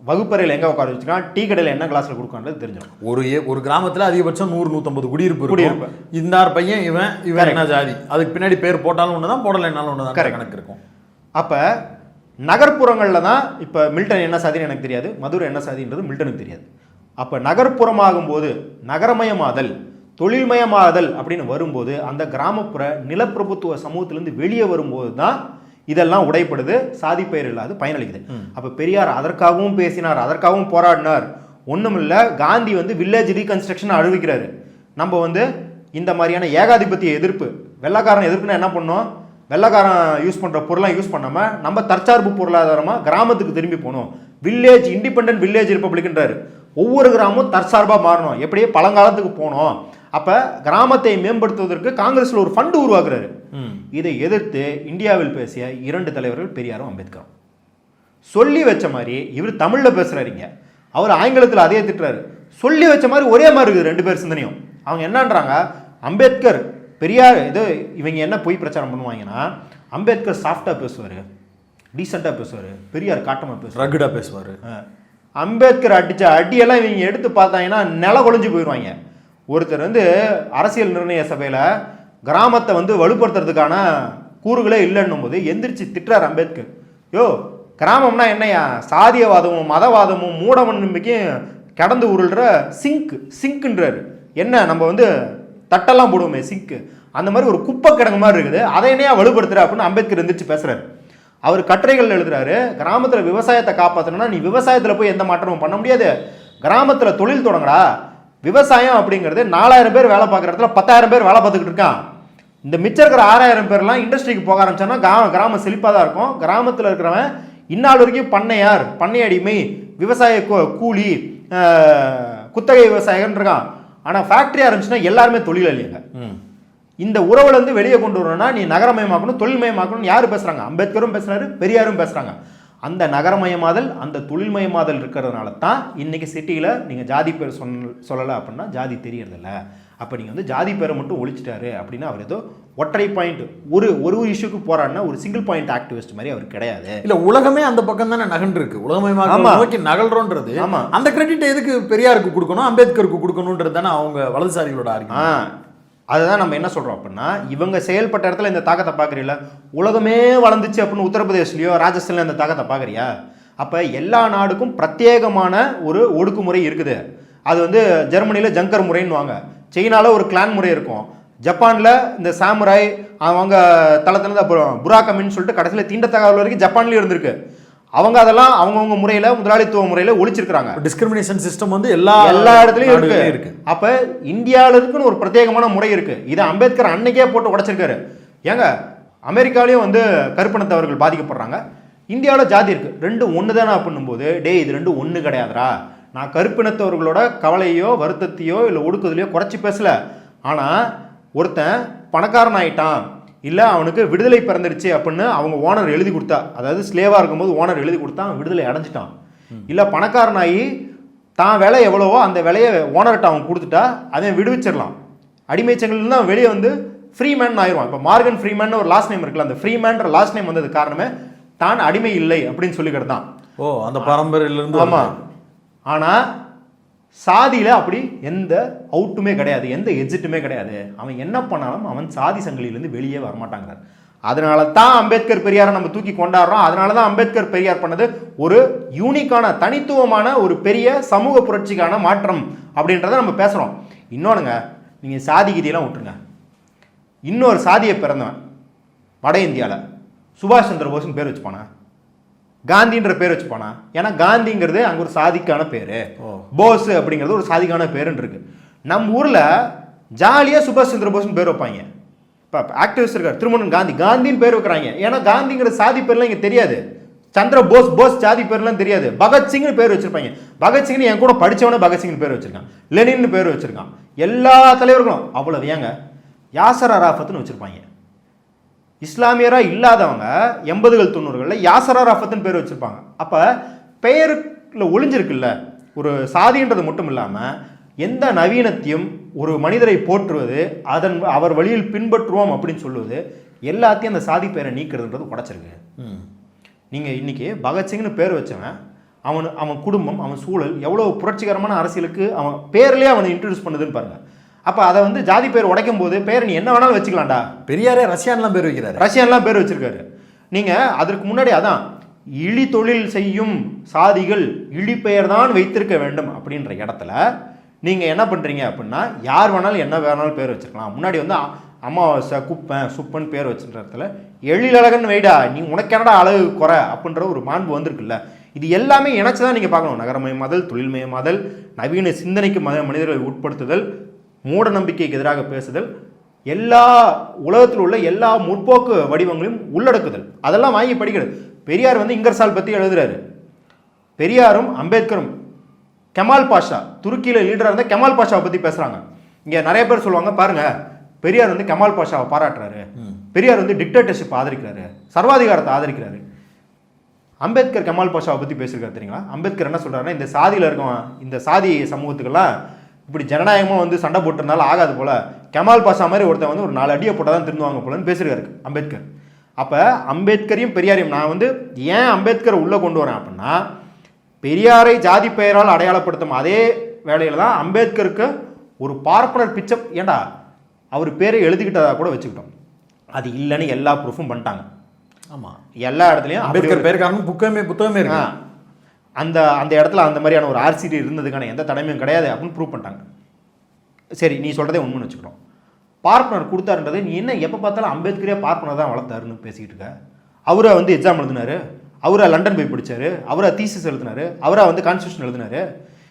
வகுப்பறையில் எங்கே உட்கார வச்சுக்கலாம், டீ கடையில் என்ன கிளாஸில் கொடுக்கான்றது தெரிஞ்சிடும். ஒரு கிராமத்தில் அதிகபட்சம் 100-150 குடியிருப்பு. இந்தார் பையன் இவன் என்ன ஜாதி, அதுக்கு பின்னாடி பேர் போட்டாலும் ஒன்று தான், போடலைன்னாலும் ஒன்று தான் கணக்கு இருக்கும். அப்போ நகர்ப்புறங்களில் தான் இப்போ மில்டன் என்ன சாதின்னு எனக்கு தெரியாது, மதுரை என்ன சாதின்றது மில்டனுக்கு தெரியாது. அப்போ நகர்ப்புறமாகும் போது நகரமயமாதல், தொழில்மயமாதல் அப்படின்னு வரும்போது அந்த கிராமப்புற நிலப்பிரபுத்துவ சமூகத்திலேருந்து வெளியே வரும்போது தான் இதெல்லாம் உடைப்படுது, சாதி பெயர் இல்லாது பயனளிக்குது. அப்போ பெரியார் அதற்காகவும் பேசினார், அதற்காகவும் போராடினார். ஒன்றும் இல்லை, காந்தி வந்து வில்லேஜ் ரீகன்ஸ்ட்ரக்ஷன் அறிவிக்கிறாரு. நம்ம வந்து இந்த மாதிரியான ஏகாதிபத்திய எதிர்ப்பு, வெள்ளக்காரன் எதிர்ப்புனா என்ன பண்ணோம், வெள்ளக்காரன் யூஸ் பண்ணுற பொருளாக யூஸ் பண்ணாமல் நம்ம தற்சார்பு பொருளாதாரமாக கிராமத்துக்கு திரும்பி போகணும். வில்லேஜ் இண்டிபெண்டன்ட் வில்லேஜ் ரிப்பப்ளிக்ன்றாரு. ஒவ்வொரு கிராமமும் தற்சார்பாக மாறணும். எப்படியே பழங்காலத்துக்கு போனோம், அப்போ கிராமத்தை மேம்படுத்துவதற்கு காங்கிரஸில் ஒரு ஃபண்டு உருவாக்குறாரு. இதை எதிர்த்து இந்தியாவில் பேசிய 2 தலைவர்கள் பெரியாரும் அம்பேத்கரும். சொல்லி வச்ச மாதிரி இவர் தமிழில் பேசுகிறாருங்க, அவர் ஆங்கிலத்தில் அதே திட்டுறாரு. சொல்லி வச்ச மாதிரி ஒரே மாதிரி இருக்குது 2 பேர் சிந்தனையும். அவங்க என்னன்றாங்க, அம்பேத்கர் பெரியார் இது இவங்க என்ன பொய் பிரச்சாரம் பண்ணுவாங்கன்னா, அம்பேத்கர் சாஃப்டாக பேசுவார், டீசெண்டாக பேசுவார், பெரியார் காட்டமாக பேசுவார், ரகுடாக பேசுவார். அம்பேத்கர் அடித்த அடியெல்லாம் இவங்க எடுத்து பார்த்தாங்கன்னா நில கொழிஞ்சு போயிடுவாங்க. ஒருத்தர் அரசியல் நிர்ணய சபையில் கிராமத்தை வலுப்படுத்துறதுக்கான கூறுகளே இல்லைன்னும் போது எந்திரிச்சு திட்டுறார் அம்பேத்கர். யோ, கிராமம்னா என்னையா, சாதியவாதமும் மதவாதமும் மூட நம்பிக்கையும் கடந்து உருள்ற சிங்க்குன்றாரு. என்ன நம்ம தட்டெல்லாம் போடுவோமே சிங்க்கு, அந்த மாதிரி ஒரு குப்பை கிடங்கு மாதிரி இருக்குது, அதை என்னையா வலுப்படுத்துற அப்படின்னு அம்பேத்கர் எந்திரிச்சு பேசுறாரு. அவர் கட்டுரைகள் எழுதுறாரு, கிராமத்தில் விவசாயத்தை காப்பாற்றணும்னா நீ விவசாயத்தில் போய் எந்த மாற்றமும் பண்ண முடியாது, கிராமத்தில் தொழில் தொடங்கடா. விவசாயம் அப்படிங்கிறது 4000 பேர் வேலை பார்க்குற இடத்துல 10,000 பேர் வேலை பார்த்துக்கிட்டு இருக்கான். இந்த மிச்சம் இருக்கிற 6000 பேர்லாம் இண்டஸ்ட்ரிக்கு போக ஆரம்பிச்சான்னா கிராமம் செழிப்பாக தான் இருக்கும். கிராமத்தில் இருக்கிறவன் இந்நாள் வரைக்கும் பண்ணையார், பண்ணை அடிமை, விவசாய கூலி, குத்தகை விவசாயகன் இருக்கான். ஆனால் ஃபேக்ட்ரி ஆரம்பிச்சுன்னா எல்லாருமே தொழிலாளிங்க. இந்த உறவுலேருந்து வெளியே கொண்டு வரணும்னா நீ நகரமயமாக்கணும், தொழில்மயமாக்கணும்னு யார் பேசுகிறாங்க? அம்பேத்கரும் பேசுகிறாரு, பெரியாரும் பேசுகிறாங்க. அந்த நகரமயமாதல், அந்த தொழில்மயமாதல் இருக்கிறதுனால தான் இன்றைக்கி சிட்டியில் நீங்கள் ஜாதி பேர் சொல்லலை அப்படின்னா ஜாதி தெரியறதில்ல. அப்போ நீங்கள் ஜாதி பேரை மட்டும் ஒழிச்சிட்டாரு அப்படின்னா அவர் ஏதோ ஒற்றை பாயிண்ட் ஒரு இஷ்யூக்கு போராடினா ஒரு சிங்கிள் பாயிண்ட் ஆக்டிவிஸ்ட் மாதிரி அவர் கிடையாது. இல்லை, உலகமே அந்த பக்கம் தானே நகன்று இருக்கு, உலகமயமாக நோக்கி நகல்றோன்றது. ஆமாம், அந்த கிரெடிட் எதுக்கு பெரியாருக்கு கொடுக்கணும், அம்பேத்கருக்கு கொடுக்கணுன்றது தானே அவங்க வலதுசாரிகளோட ஆர்கியூமெண்ட். அதுதான் நம்ம என்ன சொல்கிறோம் அப்படின்னா, இவங்க செயல்பட்ட இடத்துல இந்த தாக்கத்தை பார்க்குறீங்களா? உலகமே வளர்ந்துச்சு அப்படின்னு உத்தரப்பிரதேஷ்லையோ ராஜஸ்தான்லையோ அந்த தாக்கத்தை பார்க்குறியா? அப்போ எல்லா நாடுக்கும் பிரத்யேகமான ஒரு ஒடுக்குமுறை இருக்குது. அது ஜெர்மனியில் ஜங்கர் முறைன்னுவாங்க, சைனாவில் ஒரு கிளான் முறை இருக்கும், ஜப்பானில் இந்த சாமுராய் அவங்க தளத்துலேருந்து அப்புறம் புராகமின்னு சொல்லிட்டு கடைசியில் தீண்டத்தகவல் வரைக்கும் ஜப்பான்லேயும் இருந்திருக்கு. அவங்க அதெல்லாம் அவங்கவுங்க முறையில் முதலாளித்துவ முறையில் ஒழிச்சிருக்கிறாங்க. டிஸ்கிரிமினேஷன் சிஸ்டம் எல்லா இடத்துலையும் இருக்கு. அப்போ இந்தியாவில் இருக்குன்னு ஒரு பிரத்யேகமான முறை இருக்கு. இதை அம்பேத்கர் அன்னைக்கே போட்டு உடைச்சிருக்காரு. ஏங்க, அமெரிக்காலையும் கருப்பினத்தவர்கள் பாதிக்கப்படுறாங்க, இந்தியாவில் ஜாதி இருக்கு, ரெண்டும் ஒன்று தானே அப்படின்னும் போது, இது ரெண்டும் ஒன்று கிடையாதுரா. நான் கருப்பினத்தவர்களோட கவலையோ வருத்தத்தையோ இல்லை ஒடுக்குதலையோ குறைச்சி பேசல. ஆனால் ஒருத்தன் பணக்காரன் ஆயிட்டான், இல்லை அவனுக்கு விடுதலை பிறந்துருச்சு அப்படின்னு அவங்க ஓனர் எழுதி கொடுத்தா, அதாவது ஸ்லேவாக இருக்கும்போது ஓனர் எழுதி கொடுத்தா அவன் விடுதலை அடைஞ்சிட்டான். இல்லை பணக்காரனாகி தான் விலை எவ்வளவோ அந்த விலையை ஓனர்கிட்ட அவன் கொடுத்துட்டா அவன் விடுவிச்சிடலாம். அடிமைச்சங்கள்லேருந்து அவன் வெளியே ஃப்ரீ மேன் ஆயிடுவான். இப்போ மார்கன் ஃப்ரீமேன் ஒரு லாஸ்ட் நேம் இருக்குல்ல, அந்த ஃப்ரீமேன்ற லாஸ்ட் நேம் வந்தது காரணமே தான் அடிமை இல்லை அப்படின்னு சொல்லிக்கிட்டு தான். அந்த பரம்பரையிலிருந்து. ஆமாம். ஆனால் சாதியில் அப்படி எந்த அவுட்டுமே கிடையாது, எந்த எஜிட்டுமே கிடையாது. அவன் என்ன பண்ணாலும் அவன் சாதி சங்கிலியிலேருந்து வெளியே வரமாட்டாங்கிறார். அதனால தான் அம்பேத்கர் பெரியாரை நம்ம தூக்கி கொண்டாடுறோம். அதனால தான் அம்பேத்கர் பெரியார் பண்ணது ஒரு யூனிக்கான தனித்துவமான ஒரு பெரிய சமூக புரட்சிக்கான மாற்றம் அப்படின்றத நம்ம பேசுகிறோம். இன்னொன்றுங்க, நீங்கள் சாதி கீதியெல்லாம் விட்டுருங்க, இன்னொரு சாதியை பிறந்தவன் வட இந்தியாவில் சுபாஷ் சந்திர போஸ்ன்னு பேர் வச்சுப்பானா, காந்தின்ற பேர் வச்சுப்பானா? ஏன்னா காந்திங்கிறது அங்கே ஒரு சாதிக்கான பேர், போஸ் அப்படிங்கிறது ஒரு சாதிக்கான பேருன்னு இருக்கு. நம்ம ஊரில் ஜாலியாக சுபாஷ் சந்திர போஸ்ன்னு பேர் வைப்பாங்க. இப்போ ஆக்டிவிஸ்ட் இருக்கார் திருமணம் காந்தின்னு பேர் வைக்கிறாங்க. ஏன்னா காந்திங்கிற சாதி பேர்லாம் இங்கே தெரியாது. சந்திர போஸ் ஜாதி பேர்லாம் தெரியாது. பகத்சிங்னு பேர் வச்சிருப்பாங்க. பகத்சிங்னு என் கூட படித்தவனே பகத்சிங்னு பேர் வச்சிருக்கான், லெனின்னு பேர் வச்சிருக்கான். எல்லா தலைவர்களும் அவ்வளவு. ஏங்க யாசர் அராஃபத்னு வச்சிருப்பாங்க. இஸ்லாமியராக இல்லாதவங்க 80கள் 90களில் யாசர் அராஃபத்னு பேர் வச்சுருப்பாங்க. அப்போ பெயருக்குள்ள ஒளிஞ்சிருக்குல்ல ஒரு சாதின்றது மட்டும் இல்லாமல் எந்த நவீனத்தையும் ஒரு மனிதரை போற்றுவது, அவர் வழியில் பின்பற்றுவோம் அப்படின்னு சொல்லுவது, எல்லாத்தையும் அந்த சாதி பேரை நீக்கிறதுன்றது உடச்சிருக்கு. நீங்கள் இன்றைக்கி பகத்சிங்னு பேர் வச்சவன் அவன் குடும்பம், அவன் சூழல் எவ்வளோ புரட்சிகரமான அரசியலுக்கு அவன் பேர்லேயே அவனை இன்ட்ரடியூஸ் பண்ணுதுன்னு பாருங்கள். அப்போ அதை ஜாதி பேர் உடைக்கும் போது பேர் நீ என்ன வேணாலும் வச்சுக்கலாம்டா. பெரியாரே ரஷ்யான்லாம் பேர் வைக்கிறாரு, ரஷ்யான்லாம் பேர் வச்சிருக்காரு. நீங்கள் அதற்கு முன்னாடி அதான் இழி தொழில் செய்யும் சாதிகள் இழி பெயர் தான் வைத்திருக்க வேண்டும் அப்படின்ற இடத்துல நீங்கள் என்ன பண்ணுறீங்க அப்படின்னா, யார் வேணாலும் என்ன வேணாலும் பேர் வச்சுருக்கலாம். முன்னாடி அமாவாசை குப்பன் சுப்பன் பேர் வச்சுன்ற இடத்துல எழிலழகன் வைடா, நீ உனக்கு என்னடா அழகு குறை அப்படின்ற ஒரு மாண்பு வந்திருக்குல்ல. இது எல்லாமே இணைச்சு தான் நீங்கள் பார்க்கணும். நகரமயமாதல், தொழில்மயமாதல், நவீன சிந்தனைக்கு மனிதர்களை உட்படுத்துதல், மூட நம்பிக்கைக்கு எதிராக பேசுதல், எல்லா உலகத்தில் உள்ள எல்லா முற்போக்கு வடிவங்களையும் உள்ளடக்குதல், அதெல்லாம் வாங்கி படிக்கிறது. பெரியார் இங்கர்சால் பற்றி எழுதுறாரு. பெரியாரும் அம்பேத்கரும் கெமால் பாஷா, துருக்கியில் லீடராக இருந்த கெமால் பாஷாவை பற்றி பேசுகிறாங்க. இங்கே நிறைய பேர் சொல்லுவாங்க பாருங்க, பெரியார் வந்து கமால் பாஷாவை பாராட்டுறாரு, பெரியார் வந்து டிக்டேட்டர்ஷிப் ஆதரிக்கிறாரு, சர்வாதிகாரத்தை ஆதரிக்கிறாரு. அம்பேத்கர் கமால் பாஷாவை பற்றி பேசியிருக்காரு தெரியுங்களா? அம்பேத்கர் என்ன சொல்கிறாருன்னா, இந்த சாதியில் இருக்கவன், இந்த சாதி சமூகத்துக்கெல்லாம் இப்படி ஜனநாயகமாக வந்து சண்டை போட்டிருந்தாலும் ஆகாது போல, கமால் பாஷா மாதிரி ஒருத்தன் வந்து ஒரு 4 அடியை போட்டால் தான் திருந்துவாங்க போலன்னு பேசியிருக்காரு அம்பேத்கர். அப்போ அம்பேத்கரையும் பெரியாரையும் நான் வந்து ஏன் அம்பேத்கரை உள்ளே கொண்டு வரேன் அப்படின்னா, பெரியாரை ஜாதி பெயரால் அடையாளப்படுத்தும் அதே வேளையில் தான் அம்பேத்கருக்கு ஒரு பார்ப்பனர் பிச்சை, ஏண்டா அவர் பேரை எழுதிக்கிட்டதாக கூட வச்சுக்கிட்டோம். அது இல்லைன்னு எல்லா ப்ரூஃபும் பண்ணிட்டாங்க. ஆமாம், எல்லா இடத்துலையும் அம்பேத்கர் பேர் காரணம் புத்தகமே இருக்கு. அந்த அந்த இடத்துல அந்த மாதிரியான ஒரு ஆர்சிடி இருந்ததுக்கான எந்த தடமையும் கிடையாது அப்படின்னு ப்ரூவ் பண்ணிட்டாங்க. சரி, நீ சொல்கிறதே உண்மைன்னு வச்சுக்கிறோம். பார்ப்பனர் கொடுத்தாருன்றது நீ என்ன எப்போ பார்த்தாலும் அம்பேத்கரே பார்ப்பனர் தான் வளர்த்தாருன்னு பேசிக்கிட்டு இருக்க. அவரை வந்து எக்ஸாம் எழுதினாரு, அவரை லண்டன் போய் படித்தார், அவரை தீசிஸ் எழுதினாரு, அவரை வந்து கான்ஸ்டியூஷன் எழுதினாரு.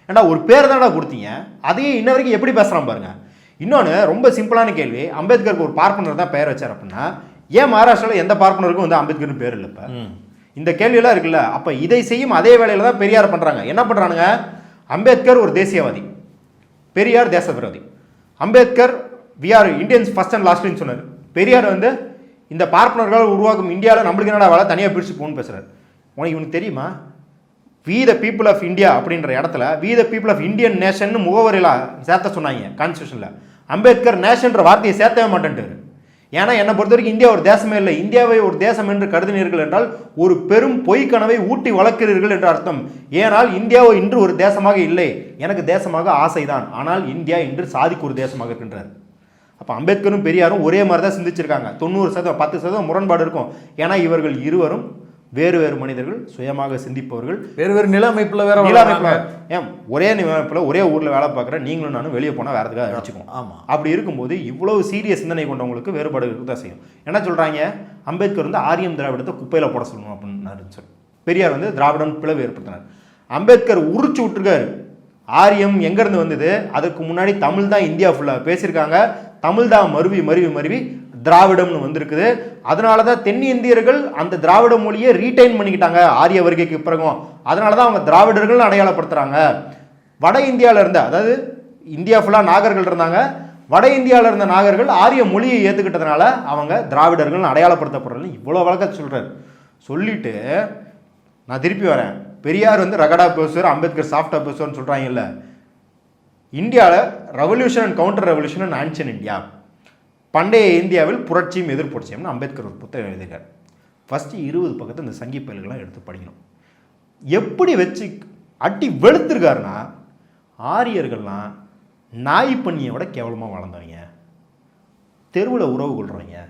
ஏன்னா ஒரு பேர் தானடா கொடுத்தீங்க, அதையே இன்ன வரைக்கும் எப்படி பேசுகிறான் பாருங்க. இன்னொன்று ரொம்ப சிம்பிளான கேள்வி, அம்பேத்கருக்கு ஒரு பார்ப்பனர் தான் பெயர் வச்சார் அப்படின்னா ஏன் மகாராஷ்டிராவில் எந்த பார்ப்பனருக்கும் வந்து அம்பேத்கர்னு பேர் இல்லை? இப்போ இந்த கேள்வியெல்லாம் இருக்குல்ல. அப்போ இதை செய்யும் அதே வேலையில் தான் பெரியார் பண்ணுறாங்க. என்ன பண்ணுறானுங்க? அம்பேத்கர் ஒரு தேசியவாதி, பெரியார் தேச விரோதி. Ambedkar we are Indians first and லாஸ்ட்னு சொன்னார். பெரியார் வந்து இந்த பார்ப்பனர்கள் உருவாக்கும் இந்தியாவில் நம்மளுக்கு என்னடா வேலை, தனியாக பிரித்து போகணும்னு பேசுகிறார். இவனுக்கு தெரியுமா, we the people of India அப்படின்ற இடத்துல we the people of Indian nation முகவரியில் சேர்த்த சொன்னாங்க கான்ஸ்டியூஷனில். அம்பேத்கர் நேஷன்ற வார்த்தையை சேர்த்தவே மாட்டேன்ட்டு. ஏன்னா என்னை பொறுத்த வரைக்கும் இந்தியா ஒரு தேசமே இல்லை. இந்தியாவை ஒரு தேசம் என்று கருதினீர்கள் என்றால் ஒரு பெரும் பொய் கனவை ஊட்டி வளர்க்கிறீர்கள் என்று அர்த்தம். ஏனால் இந்தியாவை இன்று ஒரு தேசமாக இல்லை, எனக்கு தேசமாக ஆசைதான், ஆனால் இந்தியா இன்று சாதிக்கு ஒரு தேசமாக இருக்கின்றார். அப்போ அம்பேத்கரும் பெரியாரும் ஒரே மாதிரி தான் சிந்திச்சிருக்காங்க. 90% 10% முரண்பாடு இருக்கும். ஏன்னா இவர்கள் இருவரும் வேறு வேறு மனிதர்கள், சுயமாக சிந்திப்பவர்கள், வேறு வேறு நில அமைப்பில் வேற ஏன் ஒரே நிலமைப்பில் ஒரே ஊரில் வேலை பார்க்குற நீங்களும் நானும் வெளியே போனால் வேறு எதுக்காக அடிச்சுக்கோம். ஆமாம், அப்படி இருக்கும்போது இவ்வளவு சீரிய சிந்தனை கொண்டவங்களுக்கு வேறுபாடு இருக்க தான் செய்யும். என்ன சொல்கிறாங்க, அம்பேத்கர் வந்து ஆரியம் திராவிடத்தை குப்பையில் போட சொல்லணும் அப்படின்னு சொல்லி பெரியார் வந்து திராவிடம் பிளவு ஏற்படுத்தினார். அம்பேத்கர் உரிச்சு விட்டுருக்காரு. ஆரியம் எங்கேருந்து வந்தது, அதுக்கு முன்னாடி தமிழ் தான் இந்தியா ஃபுல்லாக பேசியிருக்காங்க, தமிழ் தான் மருவி மருவி மருவி திராவிடம்னு வந்திருக்குது. அதனால தான் தென்னிந்தியர்கள் அந்த திராவிட மொழியை ரீடைன் பண்ணிக்கிட்டாங்க ஆரிய வருகைக்கு பிறகும். அதனால தான் அவங்க திராவிடர்கள் அடையாளப்படுத்துகிறாங்க. வட இந்தியாவில் இருந்த, அதாவது இந்தியா ஃபுல்லாக நாகர்கள் இருந்தாங்க, வட இந்தியாவில் இருந்த நாகர்கள் ஆரிய மொழியை ஏற்றுக்கிட்டதுனால அவங்க திராவிடர்கள் அடையாளப்படுத்தப்படுறது. இவ்வளோ வழக்கத்தை சொல்கிறார். சொல்லிட்டு நான் திருப்பி வரேன். பெரியார் வந்து ரகடா பேசுவார், அம்பேத்கர் சாஃப்டாக பேசுவார்னு சொல்கிறாங்கல்ல. இந்தியாவில் revolution and counter revolution and ancient India, பண்டைய இந்தியாவில் புரட்சியும் எதிர்ப்புரட்சியும்னு அம்பேத்கர் ஒரு புத்தகம் எழுதியிருக்கார். ஃபஸ்ட்டு 20 பக்கத்தை இந்த சங்கி பயல்கள்லாம் எடுத்து படிக்கணும். எப்படி வச்சு அட்டி வெளுத்துருக்காருன்னா, ஆரியர்கள்லாம் நாய் பண்ணியை விட கேவலமாக வளர்ந்தவங்க, தெருவில் உறவு கொள்றவங்க,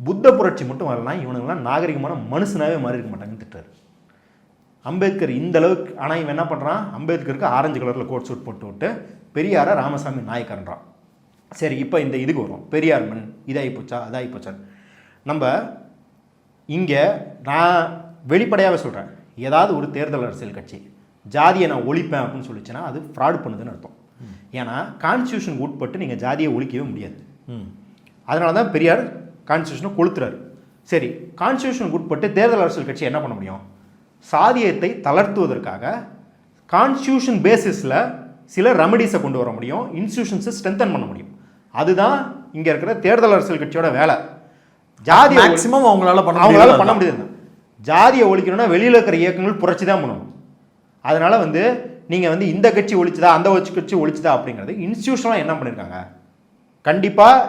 புத்த புரட்சி மட்டும் வரலாம், இவனுங்களாம் நாகரிகமான மனுஷனாகவே மாறி இருக்க மாட்டாங்கன்னு திட்டார் அம்பேத்கர். இந்த அளவுக்கு. ஆனால் இவன் என்ன பண்ணுறான், அம்பேத்கருக்கு ஆரஞ்சு கலரில் கோட் சூட் போட்டு விட்டு பெரியாரை ராமசாமி நாயக்கர்ன்றான். சரி, இப்போ இந்த இதுக்கு வரும், பெரியார் மண் இதாகி போச்சா அதாகி போச்சான்னு. நம்ம இங்கே நான் வெளிப்படையாகவே சொல்கிறேன், ஏதாவது ஒரு தேர்தல் அரசியல் கட்சி ஜாதியை நான் ஒழிப்பேன் அப்படின்னு சொல்லிச்சுன்னா அது ஃப்ராட் பண்ணுதுன்னு அர்த்தம். ஏன்னா கான்ஸ்டியூஷனுக்கு உட்பட்டு நீங்கள் ஜாதியை ஒழிக்கவே முடியாது. அதனால தான் பெரியார் கான்ஸ்டியூஷனை கொளுத்துறாரு. சரி, கான்ஸ்டியூஷனுக்கு உட்பட்டு தேர்தல் அரசியல் கட்சி என்ன பண்ண முடியும், சாதியத்தை தளர்த்துவதற்காக கான்ஸ்டியூஷன் பேசிஸில் சில ரெமடிஸை கொண்டு வர முடியும், இன்ஸ்டிடியூஷன்ஸை ஸ்ட்ரென்தன் பண்ண முடியும். அதுதான் இங்கே இருக்கிற தேர்தல் அரசியல் கட்சியோட வேலை. ஜாதி மேக்ஸிமம் அவங்களால பண்ண முடியாது. ஜாதியை ஒழிக்கணும்னா வெளியில் இருக்கிற இயக்கங்கள் புரட்சி தான் பண்ணணும். அதனால வந்து நீங்கள் வந்து இந்த கட்சி ஒழிச்சுதா அந்த கட்சி ஒழிச்சுதா அப்படிங்கிறது இன்ஸ்டிடியூஷனாக என்ன பண்ணியிருக்காங்க. கண்டிப்பாக